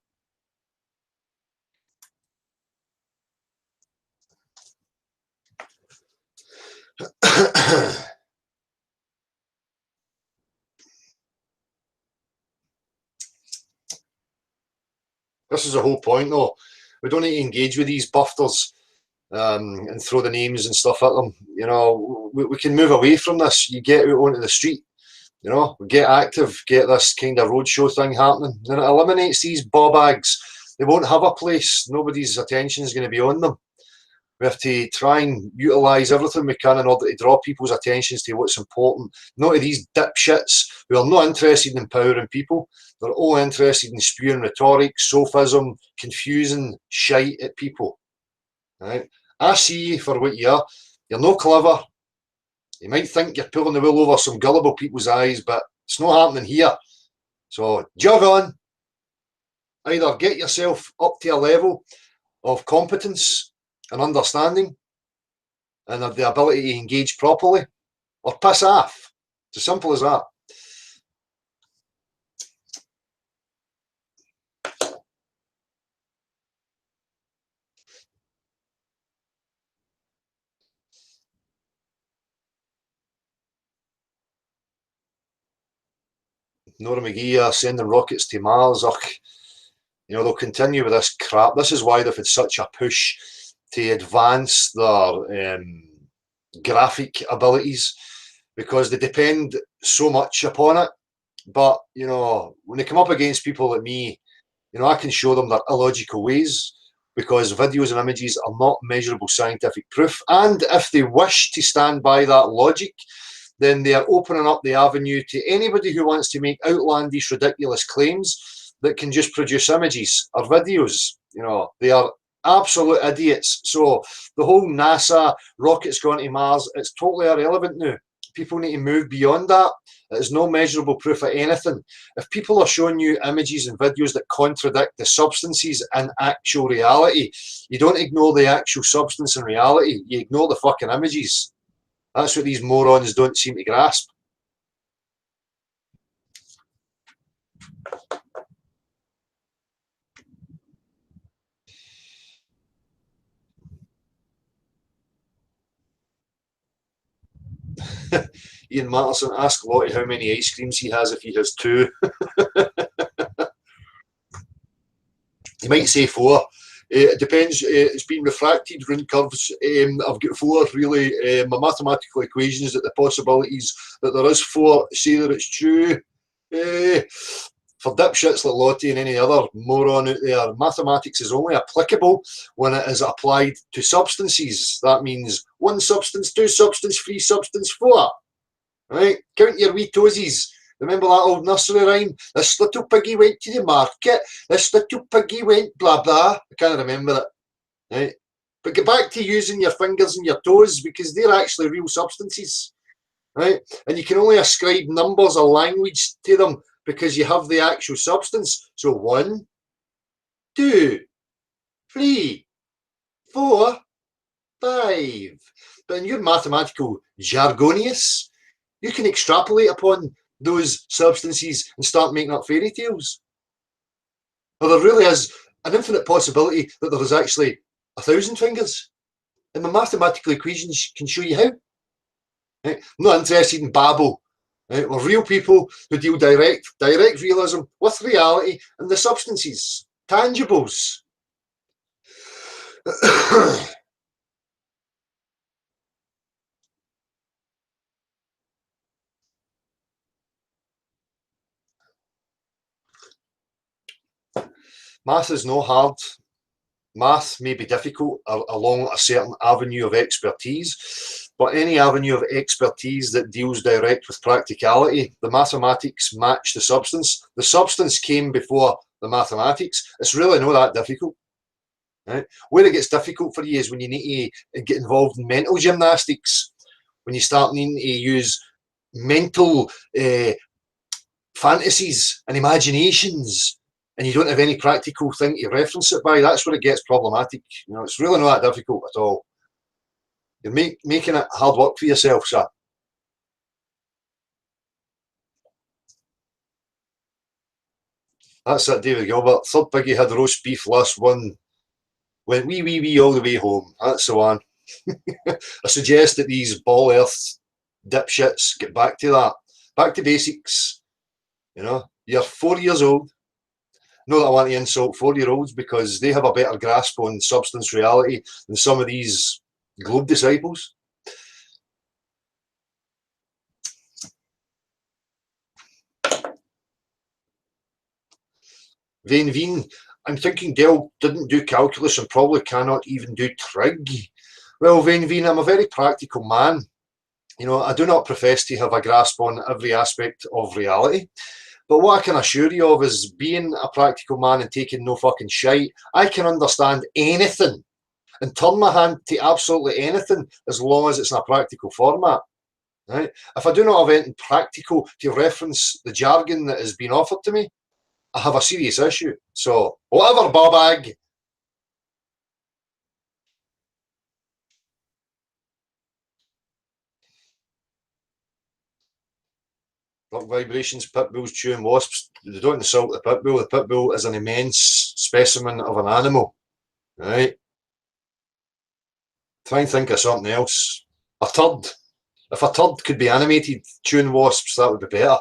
This is the whole point, though. We don't need to engage with these buffers and throw the names and stuff at them. You know, we can move away from this. You get out onto the street, you know, get active, get this kind of roadshow thing happening. Then it eliminates these bobbags. They won't have a place. Nobody's attention is going to be on them. We have to try and utilise everything we can in order to draw people's attentions to what's important. Not to these dipshits who are not interested in empowering people. They're all interested in spewing rhetoric, sophism, confusing shite at people. Right? I see you for what you are. You're no clever. You might think you're pulling the wool over some gullible people's eyes, but it's not happening here. So jog on. Either get yourself up to a level of competence and understanding and have the ability to engage properly, or piss off. It's as simple as that. Nora McGee sending rockets to Mars. You know, they'll continue with this crap. This is why they've had such a push to advance their graphic abilities, because they depend so much upon it. But, you know, when they come up against people like me, you know, I can show them their illogical ways, because videos and images are not measurable scientific proof. And if they wish to stand by that logic, then they are opening up the avenue to anybody who wants to make outlandish, ridiculous claims that can just produce images or videos. You know, they are absolute idiots. So the whole NASA rockets going to Mars, it's totally irrelevant now. People need to move beyond that. There's no measurable proof of anything. If people are showing you images and videos that contradict the substances and actual reality, you don't ignore the actual substance and reality. You ignore the fucking images. That's what these morons don't seem to grasp. Ian Matterson, ask Lottie how many ice creams he has if he has 2. He might say 4. It depends. It's been refracted, rune curves. I've got 4, really. My mathematical equations that the possibilities that there is 4 say that it's true. For dipshits like Lottie and any other moron out there, mathematics is only applicable when it is applied to substances. That means 1 substance, 2 substance, 3 substance, 4. Right? Count your wee toesies. Remember that old nursery rhyme? This little piggy went to the market. This little piggy went blah blah. I can't remember it. Right? But get back to using your fingers and your toes, because they're actually real substances. right? And you can only ascribe numbers or language to them because you have the actual substance. So 1, 2, 3, 4, 5. But in your mathematical jargonius, you can extrapolate upon those substances and start making up fairy tales. Well, there really is an infinite possibility that there is actually 1,000 fingers. And my mathematical equations can show you how. Right? I'm not interested in babble. Right? We're real people who deal direct realism with reality and the substances, tangibles. Math is no hard. Math may be difficult along a certain avenue of expertise, but any avenue of expertise that deals direct with practicality, the mathematics match the substance. The substance came before the mathematics. It's really not that difficult. Right? Where it gets difficult for you is when you need to get involved in mental gymnastics, when you start needing to use mental fantasies and imaginations, and you don't have any practical thing to reference it by. That's where it gets problematic. You know, it's really not that difficult at all. You're making it hard work for yourself, sir. That's it, David Gilbert. Third piggy had roast beef, last one went wee all the way home. That's the one. I suggest that these ball earth dipshits get back to that. Back to basics. You know, you're 4 years old. Not that I want to insult 4-year-olds because they have a better grasp on substance reality than some of these globe disciples. Vain Veen, I'm thinking Dell didn't do calculus and probably cannot even do trig. Well, Vain Veen, I'm a very practical man. You know, I do not profess to have a grasp on every aspect of reality. But what I can assure you of is being a practical man and taking no fucking shite, I can understand anything and turn my hand to absolutely anything as long as it's in a practical format. Right? If I do not have anything practical to reference the jargon that is being offered to me, I have a serious issue. So, whatever, Bobag. Rock vibrations, pit bulls chewing wasps. They don't insult the pit bull. The pit bull is an immense specimen of an animal. Right? Try and think of something else. A turd. If a turd could be animated chewing wasps, that would be better.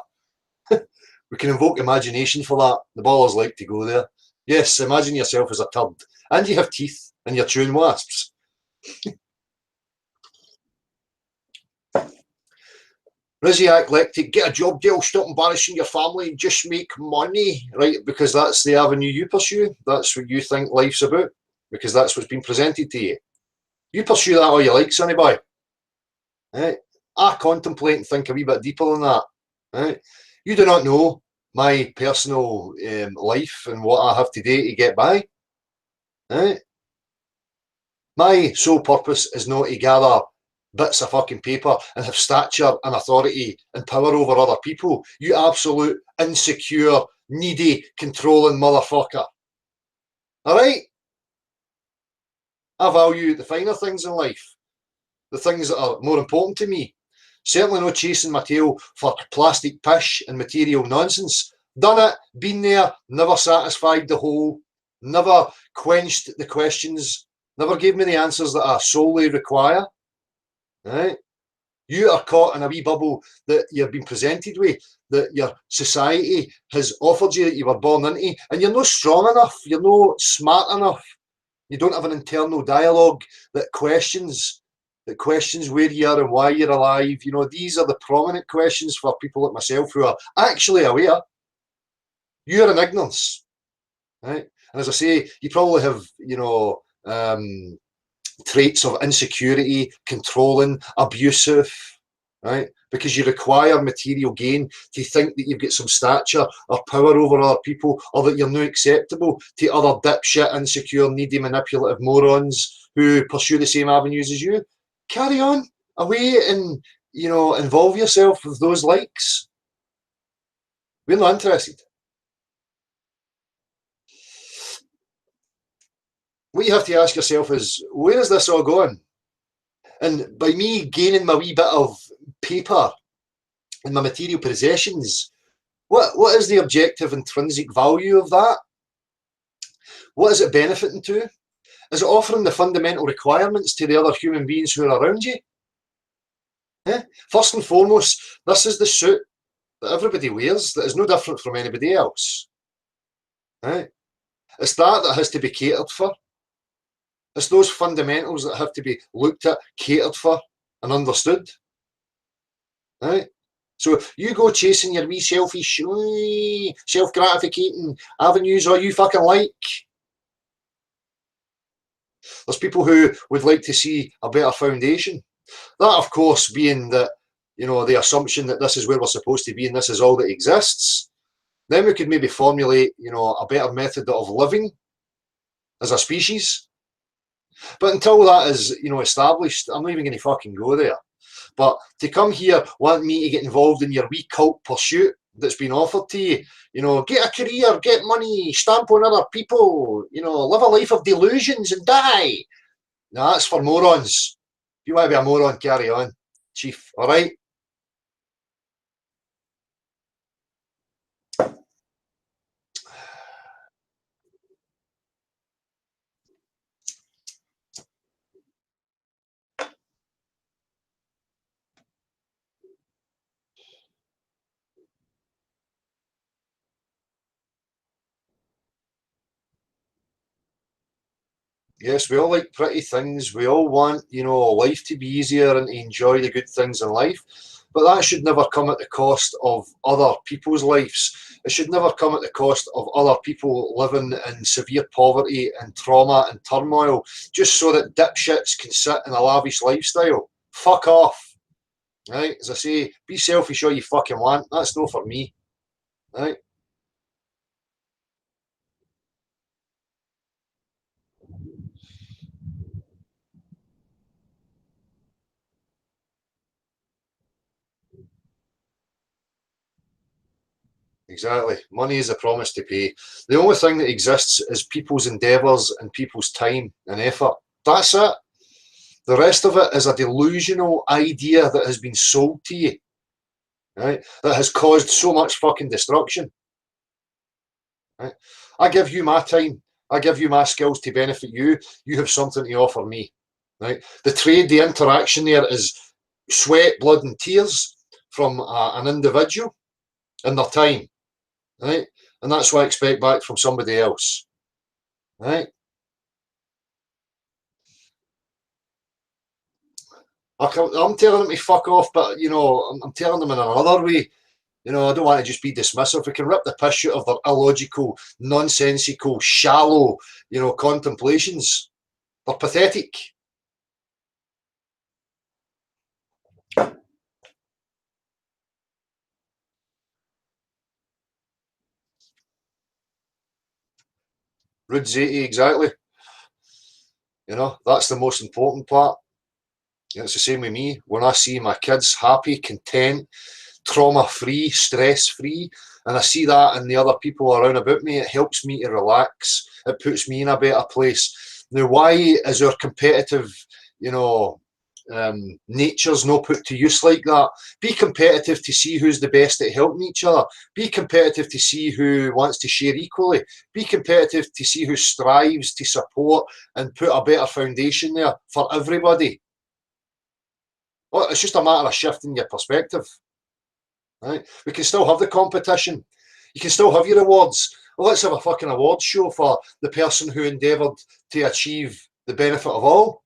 We can invoke imagination for that. The ballers like to go there. Yes, imagine yourself as a turd. And you have teeth and you're chewing wasps. Riziac Lectic, get a job, Dale, stop embarrassing your family and just make money, right? Because that's the avenue you pursue. That's what you think life's about, because that's what's been presented to you. You pursue that all you like, sonny boy. Right? I contemplate and think a wee bit deeper than that. Right? You do not know my personal life and what I have today to get by. Right? My sole purpose is not to gather bits of fucking paper and have stature and authority and power over other people. You absolute insecure, needy, controlling motherfucker. Alright? I value the finer things in life. The things that are more important to me. Certainly not chasing my tail for plastic pish and material nonsense. Done it, been there, never satisfied the whole, never quenched the questions, never gave me the answers that I solely require. Right? You are caught in a wee bubble that you've been presented with, that your society has offered you, that you were born into, and you're not strong enough, you're not smart enough, you don't have an internal dialogue that questions where you are and why you're alive. You know, these are the prominent questions for people like myself who are actually aware. You're in ignorance, right? And as I say, you probably have, you know, traits of insecurity, controlling, abusive, right? Because you require material gain to think that you've got some stature or power over other people, or that you're not acceptable to other dipshit, insecure, needy, manipulative morons who pursue the same avenues as you. Carry on away and, involve yourself with those likes. We're not interested. What you have to ask yourself is, where is this all going? And by me gaining my wee bit of paper and my material possessions, what is the objective intrinsic value of that? What is it benefiting to? Is it offering the fundamental requirements to the other human beings who are around you? First and foremost, this is the suit that everybody wears that is no different from anybody else. It's that has to be catered for. It's those fundamentals that have to be looked at, catered for, and understood. So you go chasing your wee selfish, self-gratificating avenues all you fucking like. There's people who would like to see a better foundation. That, of course, being that, the assumption that this is where we're supposed to be and this is all that exists. Then we could maybe formulate, a better method of living as a species. But until that is, established, I'm not even going to fucking go there. But to come here, want me to get involved in your wee cult pursuit that's been offered to you, get a career, get money, stamp on other people, live a life of delusions and die. Nah, that's for morons. If you want to be a moron, carry on, Chief, all right? Yes, we all like pretty things. We all want, life to be easier and to enjoy the good things in life. But that should never come at the cost of other people's lives. It should never come at the cost of other people living in severe poverty and trauma and turmoil, just so that dipshits can sit in a lavish lifestyle. Fuck off. Right? As I say, be selfish all you fucking want. That's no for me. Right? Exactly. Money is a promise to pay. The only thing that exists is people's endeavours and people's time and effort. That's it. The rest of it is a delusional idea that has been sold to you, right? That has caused so much fucking destruction. Right? I give you my time. I give you my skills to benefit you. You have something to offer me. Right? The trade, the interaction there is sweat, blood, and tears from an individual and their time. Right? And that's what I expect back from somebody else. Right? I'm telling them to fuck off, but I'm telling them in another way. I don't want to just be dismissive. We can rip the piss out of their illogical, nonsensical, shallow, contemplations. They're pathetic. Rude Zeti, exactly. That's the most important part. It's the same with me. When I see my kids happy, content, trauma-free, stress-free, and I see that in the other people around about me, it helps me to relax. It puts me in a better place. Now, why is our competitive, nature's not put to use like that? Be competitive to see who's the best at helping each other. Be competitive to see who wants to share equally. Be competitive to see who strives to support and put a better foundation there for everybody. Well, it's just a matter of shifting your perspective. Right? We can still have the competition. You can still have your awards. Well, let's have a fucking awards show for the person who endeavoured to achieve the benefit of all.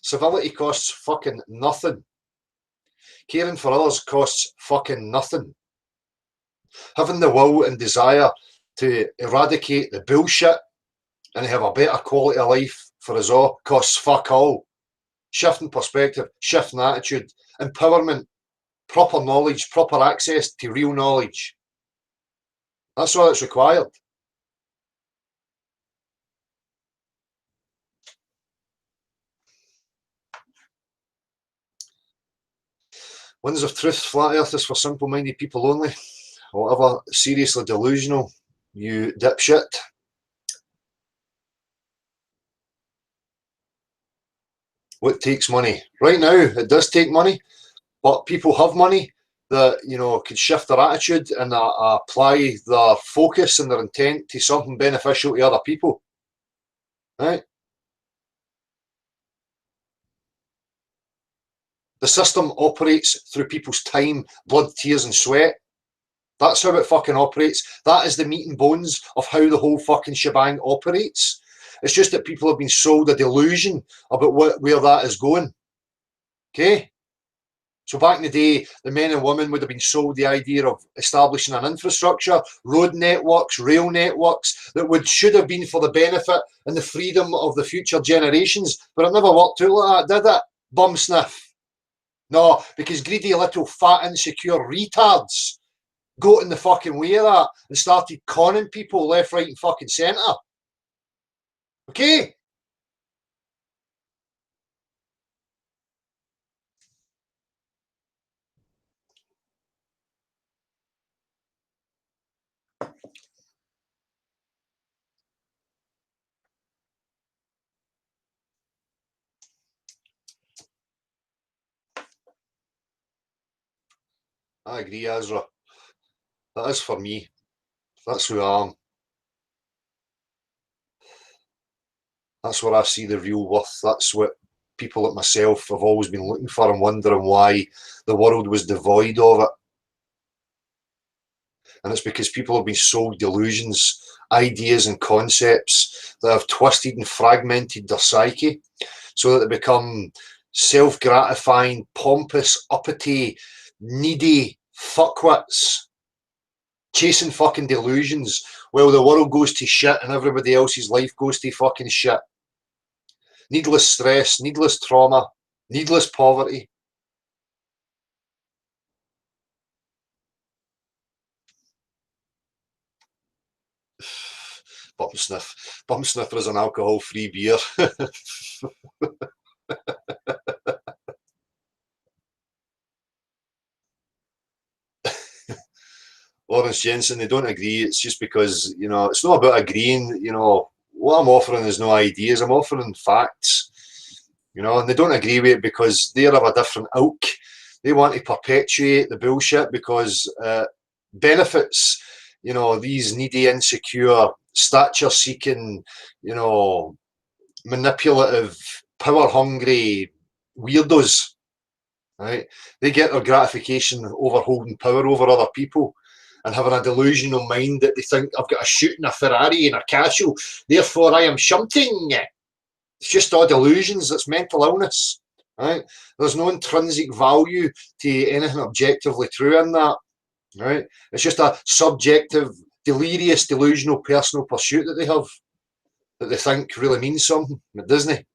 Civility costs fucking nothing. Caring for others costs fucking nothing. Having the will and desire to eradicate the bullshit and have a better quality of life for us all costs fuck all. Shifting perspective, shifting attitude, empowerment. proper knowledge, proper access to real knowledge. That's all that's required. Winds of Truth, Flat Earth is for simple-minded people only. Whatever, seriously delusional, you dipshit. What takes money? Right now, it does take money, but people have money that, you know, could shift their attitude and apply their focus and their intent to something beneficial to other people. Right? The system operates through people's time, blood, tears and sweat. That's how it fucking operates. That is the meat and bones of how the whole fucking shebang operates. It's just that people have been sold a delusion about where that is going. Okay? So back in the day, the men and women would have been sold the idea of establishing an infrastructure, road networks, rail networks, that should have been for the benefit and the freedom of the future generations. But it never worked out like that, did it? Bum sniff. No, because greedy little fat insecure retards got in the fucking way of that and started conning people left, right and fucking centre. Okay? I agree, Ezra. That is for me. That's who I am. That's where I see the real worth. That's what people like myself have always been looking for and wondering why the world was devoid of it. And it's because people have been sold delusions, ideas and concepts that have twisted and fragmented their psyche so that they become self-gratifying, pompous, uppity, needy fuckwits, chasing fucking delusions while the world goes to shit and everybody else's life goes to fucking shit. Needless stress, needless trauma, needless poverty. Bum sniff. Bum sniffer is an alcohol-free beer. Lawrence Jensen, they don't agree. It's just because, you know, it's not about agreeing. You know, what I'm offering is no ideas. I'm offering facts. You know, and they don't agree with it because they're of a different ilk. They want to perpetuate the bullshit because benefits, you know, these needy, insecure, stature-seeking, you know, manipulative, power-hungry weirdos. Right? They get their gratification over holding power over other people and having a delusional mind that they think I've got a shooting, a Ferrari and a Casio, therefore I am something. It's just all delusions. It's mental illness. Right? There's no intrinsic value to anything objectively true in that. Right? It's just a subjective, delirious, delusional personal pursuit that they have that they think really means something. It doesn't.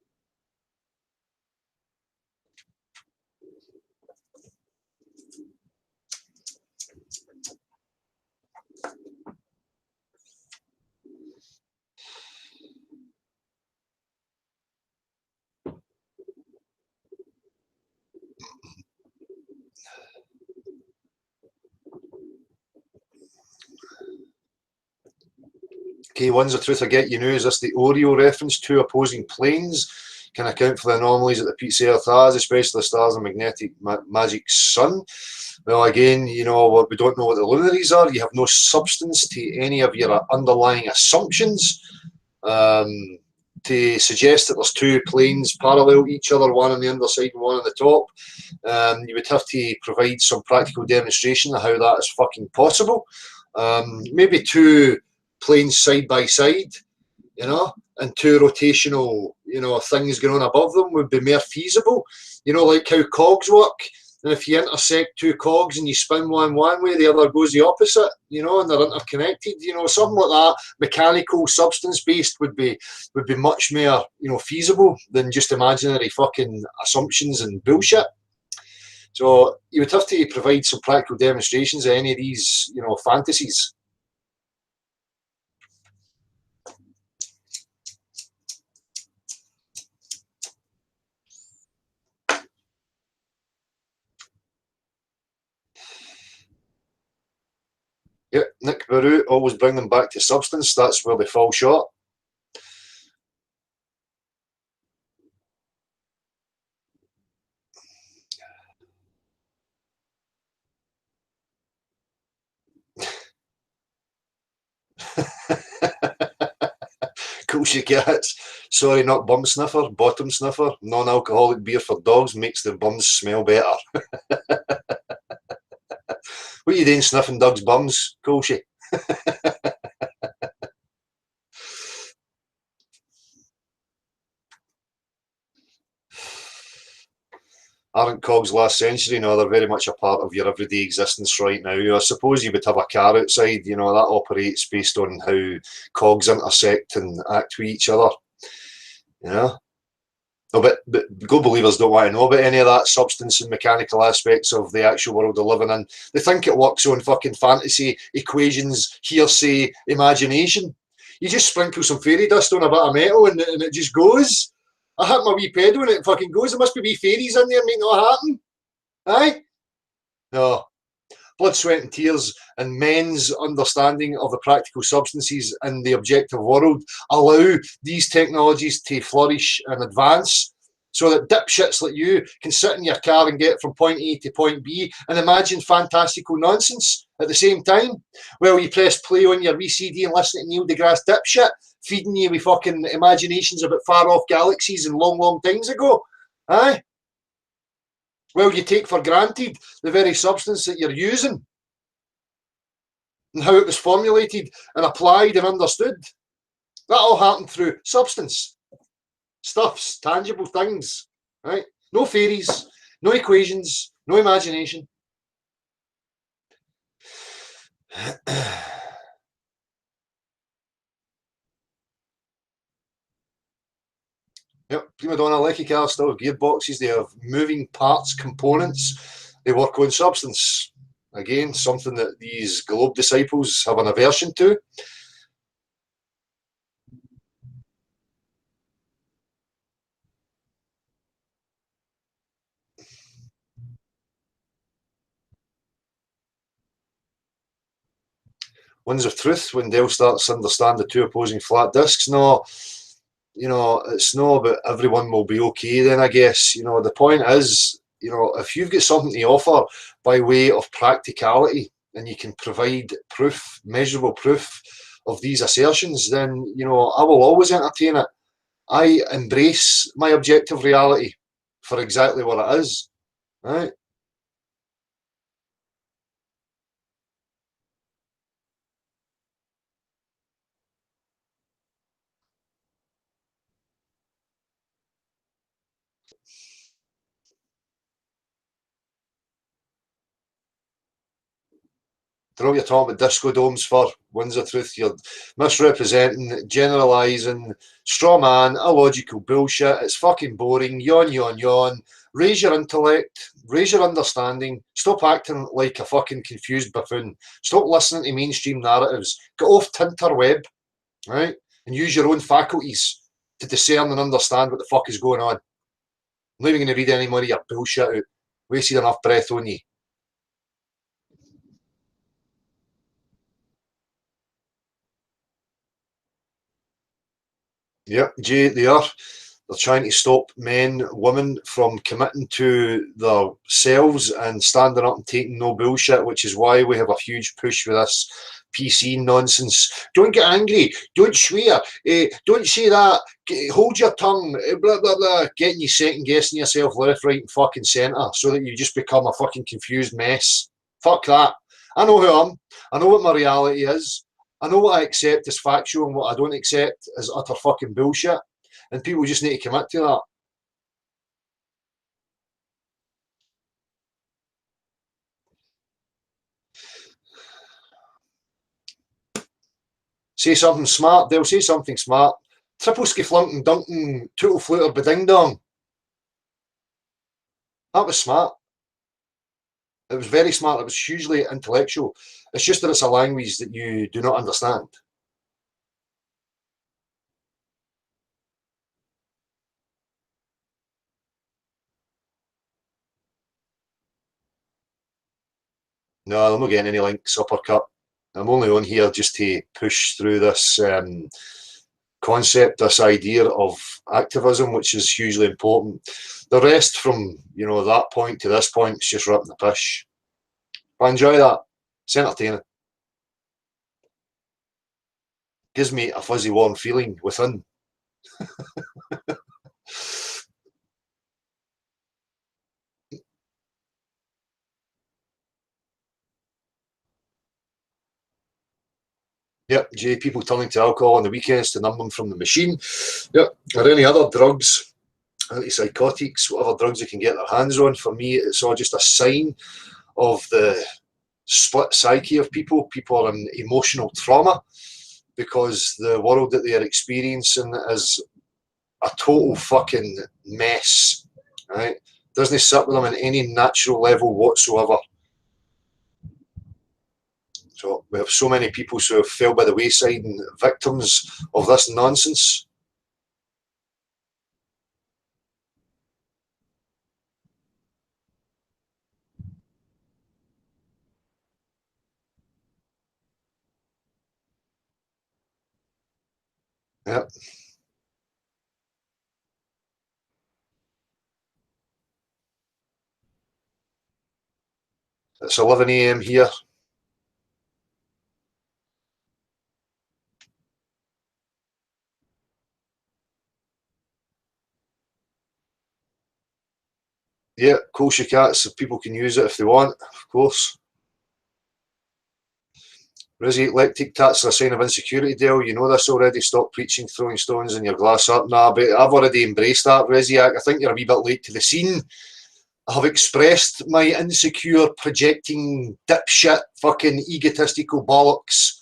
Okay, one's the truth I get you know. Is this the Oreo reference? Two opposing planes can account for the anomalies that the pizza Earth has, especially the stars and magnetic magic sun. Well, again, you know, we don't know what the luminaries are. You have no substance to any of your underlying assumptions. To suggest that there's two planes parallel to each other, one on the underside and one on the top, you would have to provide some practical demonstration of how that is fucking possible. Maybe two planes side by side, you know, and two rotational, you know, things going on above them would be more feasible. You know, like how cogs work. And if you intersect two cogs and you spin one way, the other goes the opposite, you know, and they're interconnected, you know, something like that, mechanical, substance-based would be much more, you know, feasible than just imaginary fucking assumptions and bullshit. So you would have to provide some practical demonstrations of any of these, you know, fantasies. Yeah, Nick Baru, always bring them back to substance. That's where they fall short. Cool she gets. Sorry, not bum sniffer, bottom sniffer. Non-alcoholic beer for dogs makes their bums smell better. What are you doing sniffing dogs' bums, Colshy? Aren't cogs last century? No, they're very much a part of your everyday existence right now. I suppose you would have a car outside, you know, that operates based on how cogs intersect and act with each other. You know? No, but go believers don't want to know about any of that substance and mechanical aspects of the actual world they're living in. They think it works on fucking fantasy, equations, hearsay, imagination. You just sprinkle some fairy dust on a bit of metal and it just goes. I hit my wee pedal and it fucking goes. There must be wee fairies in there making it happen. Aye? No. Blood, sweat and tears and men's understanding of the practical substances in the objective world allow these technologies to flourish and advance so that dipshits like you can sit in your car and get from point A to point B and imagine fantastical nonsense at the same time. Well, you press play on your wee CD and listen to Neil deGrasse dipshit feeding you with fucking imaginations about far off galaxies and long, long times ago. Aye? Well, you take for granted the very substance that you're using and how it was formulated and applied and understood. That all happened through substance, stuffs, tangible things, right? No fairies, no equations, no imagination. Yep, prima donna, Lecky cars still have gearboxes. They have moving parts, components. They work on substance. Again, something that these globe disciples have an aversion to. Winds of Truth, when Dale starts to understand the two opposing flat discs. No, you know, it's no about everyone will be okay then, I guess. You know, the point is, you know, if you've got something to offer by way of practicality and you can provide proof, measurable proof of these assertions, then, you know, I will always entertain it. I embrace my objective reality for exactly what it is, right? Don't know what you're talking about disco domes for, Winds of Truth. You're misrepresenting, generalising, straw man, illogical bullshit. It's fucking boring. Yawn, yawn, yawn. Raise your intellect, raise your understanding. Stop acting like a fucking confused buffoon. Stop listening to mainstream narratives. Get off Tinterweb, right? And use your own faculties to discern and understand what the fuck is going on. I'm not even going to read any more of your bullshit out. Wasted enough breath on you. Yep, Jay, they are. They're trying to stop men, women from committing to themselves and standing up and taking no bullshit, which is why we have a huge push with this PC nonsense. Don't get angry. Don't swear. Don't say that. Hold your tongue. Blah, blah, blah. Getting you second guessing yourself left, right, and fucking centre so that you just become a fucking confused mess. Fuck that. I know who I am. I know what my reality is. I know what I accept as factual and what I don't accept as utter fucking bullshit. And people just need to commit to that. Say something smart, they'll say something smart. Triple skiflunking, dunking, tootle fluter, beding dong. That was smart. It was very smart. It was hugely intellectual. It's just that it's a language that you do not understand. No, I'm not getting any links, uppercut. I'm only on here just to push through this concept, this idea of activism, which is hugely important. The rest from, you know, that point to this point is just ripping the pish. I enjoy that. It's entertaining. Gives me a fuzzy warm feeling within. Yep, Jay, people turning to alcohol on the weekends to numb them from the machine. Yep, or any other drugs, antipsychotics, whatever drugs they can get their hands on. For me, it's all just a sign of the split psyche of people. People are in emotional trauma because the world that they are experiencing is a total fucking mess, right? Doesn't sit with them on any natural level whatsoever. So we have so many people who have fell by the wayside and victims of this nonsense. Yep. It's 11 a.m. here. Yeah, kosher cats, people can use it if they want, of course. Rizzy, lactic tats are a sign of insecurity, Dale. You know this already. Stop preaching, throwing stones in your glass up. Nah, but I've already embraced that, Rizzy. I think you're a wee bit late to the scene. I have expressed my insecure, projecting, dipshit, fucking egotistical bollocks.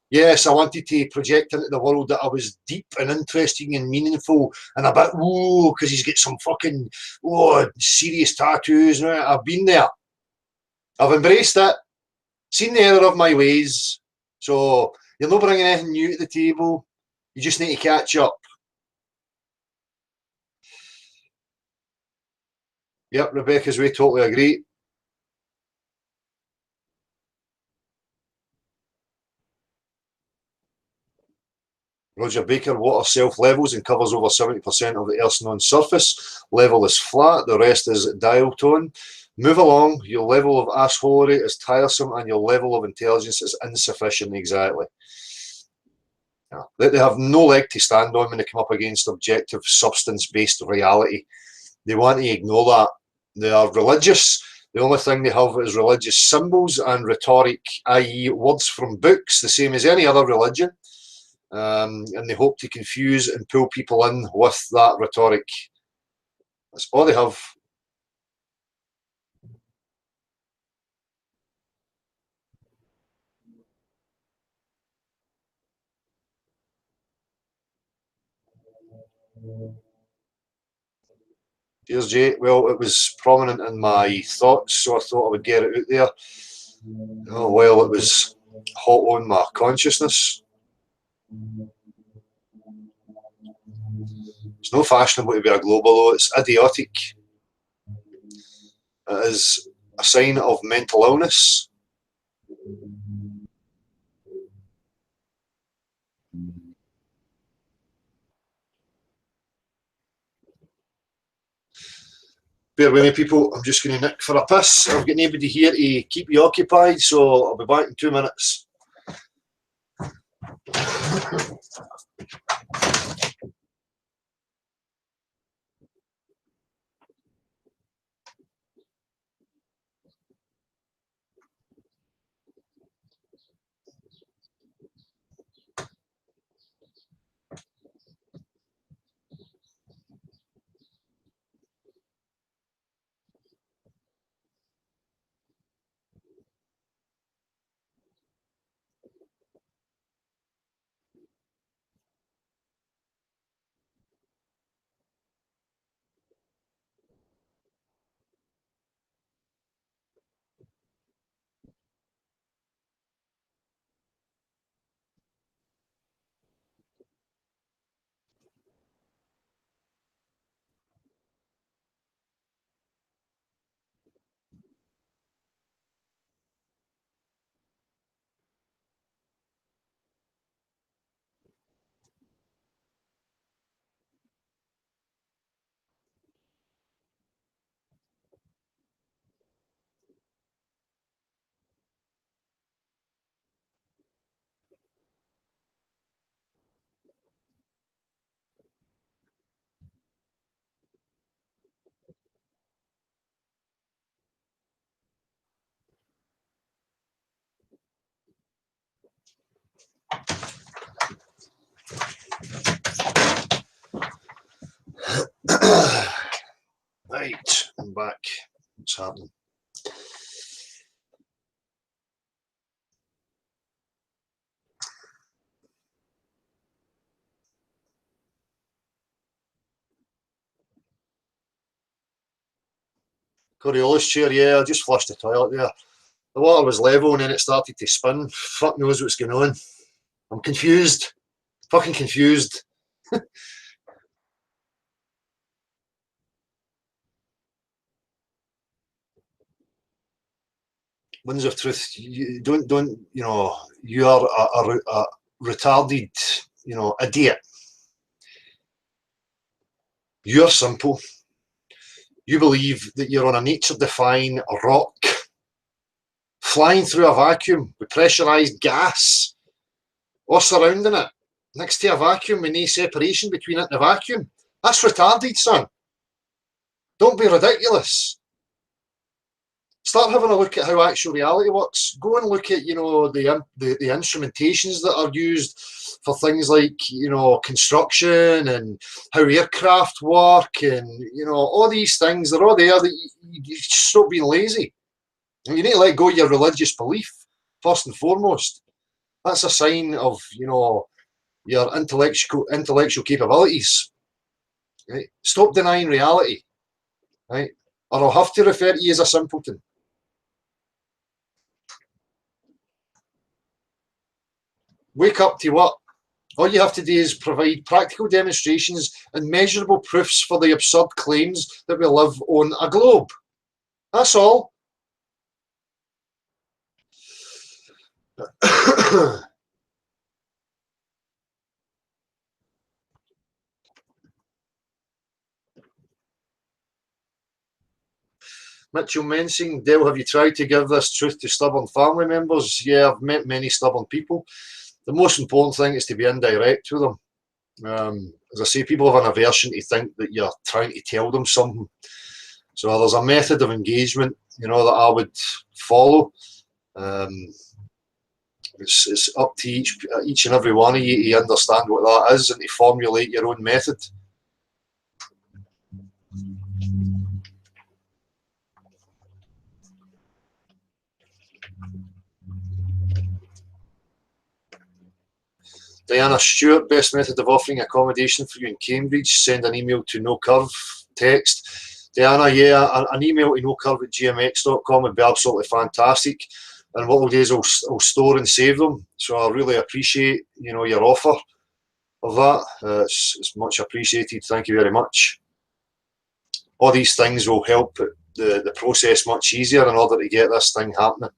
Yes, I wanted to project into the world that I was deep and interesting and meaningful and a bit, ooh, because he's got some fucking, serious tattoos. I've been there. I've embraced it. Seen the error of my ways. So you're not bringing anything new to the table. You just need to catch up. Yep, Rebecca's way, totally agree. Roger Baker, water self-levels and covers over 70% of the Earth's non-surface. Level is flat, the rest is dial tone. Move along, your level of assholery is tiresome and your level of intelligence is insufficient, exactly. Yeah. They have no leg to stand on when they come up against objective substance-based reality. They want to ignore that. They are religious. The only thing they have is religious symbols and rhetoric, i.e. words from books, the same as any other religion. And they hope to confuse and pull people in with that rhetoric. That's all they have. Cheers, Jay. Well, it was prominent in my thoughts, so I thought I would get it out there. Oh, well, it was hot on my consciousness. It's no fashionable to be a global, it's idiotic. It is a sign of mental illness. Bear with me, people. I'm just going to nick for a piss. I've got nobody here to keep you occupied, so I'll be back in 2 minutes. Right, I'm back. What's happening? Coriolis chair, yeah, I just flushed the toilet there. The water was level and then it started to spin. Fuck knows what's going on. I'm confused. Fucking confused. Winds of Truth, you don't, you know, you are a retarded, you know, idiot. You're simple. You believe that you're on a nature-defying rock, flying through a vacuum with pressurised gas, or surrounding it, next to a vacuum with no separation between it and the vacuum. That's retarded, son. Don't be ridiculous. Start having a look at how actual reality works. Go and look at, you know, the instrumentations that are used for things like, you know, construction and how aircraft work, and, you know, all these things. They're all there. That you stop being lazy. And you need to let go of your religious belief first and foremost. That's a sign of, you know, your intellectual capabilities. Right? Stop denying reality. Right? Or I'll have to refer to you as a simpleton. Wake up to what? All you have to do is provide practical demonstrations and measurable proofs for the absurd claims that we live on a globe. That's all. Mitchell Mensing, Dale, have you tried to give this truth to stubborn family members? Yeah, I've met many stubborn people. The most important thing is to be indirect with them. As I say, people have an aversion to think that you're trying to tell them something. So there's a method of engagement, you know, that I would follow. It's up to each and every one of you to understand what that is and to formulate your own method. Diana Stewart, best method of offering accommodation for you in Cambridge, send an email to nocurve text. Diana, yeah, an email to nocurve@gmx.com would be absolutely fantastic. And what we'll do is I'll store and save them. So I really appreciate, you know, your offer of that. It's much appreciated. Thank you very much. All these things will help the process much easier in order to get this thing happening.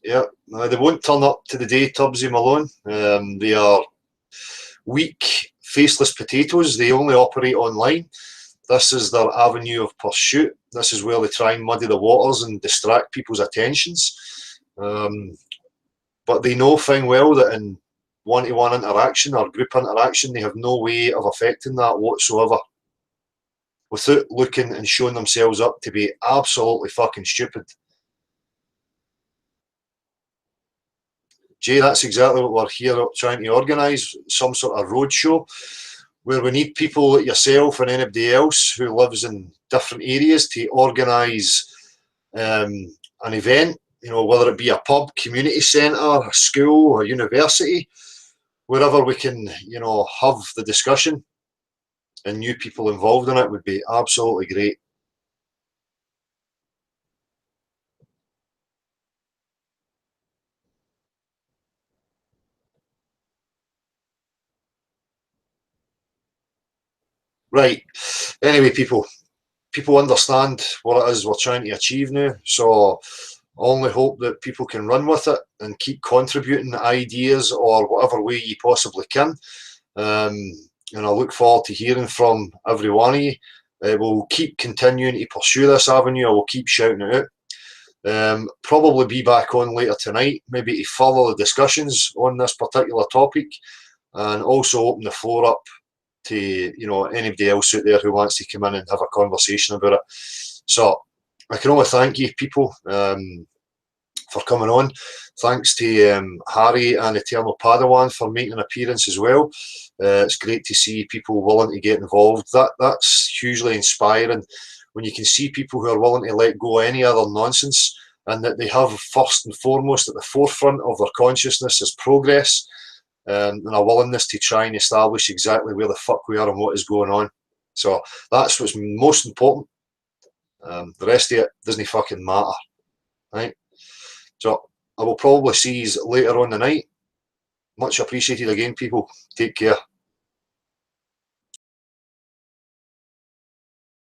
Yeah, no, they won't turn up to the day, Tubbsy Malone. They are weak, faceless potatoes. They only operate online. This is their avenue of pursuit. This is where they try and muddy the waters and distract people's attentions. But they know fine well that in one-to-one interaction or group interaction, they have no way of affecting that whatsoever, without looking and showing themselves up to be absolutely fucking stupid. Jay, that's exactly what we're here trying to organise, some sort of roadshow where we need people like yourself and anybody else who lives in different areas to organise an event, you know, whether it be a pub, community centre, a school, or university, wherever we can, you know, have the discussion, and new people involved in it would be absolutely great. Right. Anyway, people understand what it is we're trying to achieve now. So I only hope that people can run with it and keep contributing ideas or whatever way you possibly can. And I look forward to hearing from every one of you. We'll keep continuing to pursue this avenue. I will keep shouting it out. Probably be back on later tonight, maybe to follow the discussions on this particular topic, and also open the floor up to, you know, anybody else out there who wants to come in and have a conversation about it. So I can only thank you, people. for coming on. Thanks to Harry and Eternal Padawan for making an appearance as well. It's great to see people willing to get involved. That's hugely inspiring when you can see people who are willing to let go of any other nonsense, and that they have first and foremost at the forefront of their consciousness is progress, and a willingness to try and establish exactly where the fuck we are and what is going on. So that's what's most important. The rest of it doesn't fucking matter, right? So I will probably see you later on the night. Much appreciated again, people. Take care.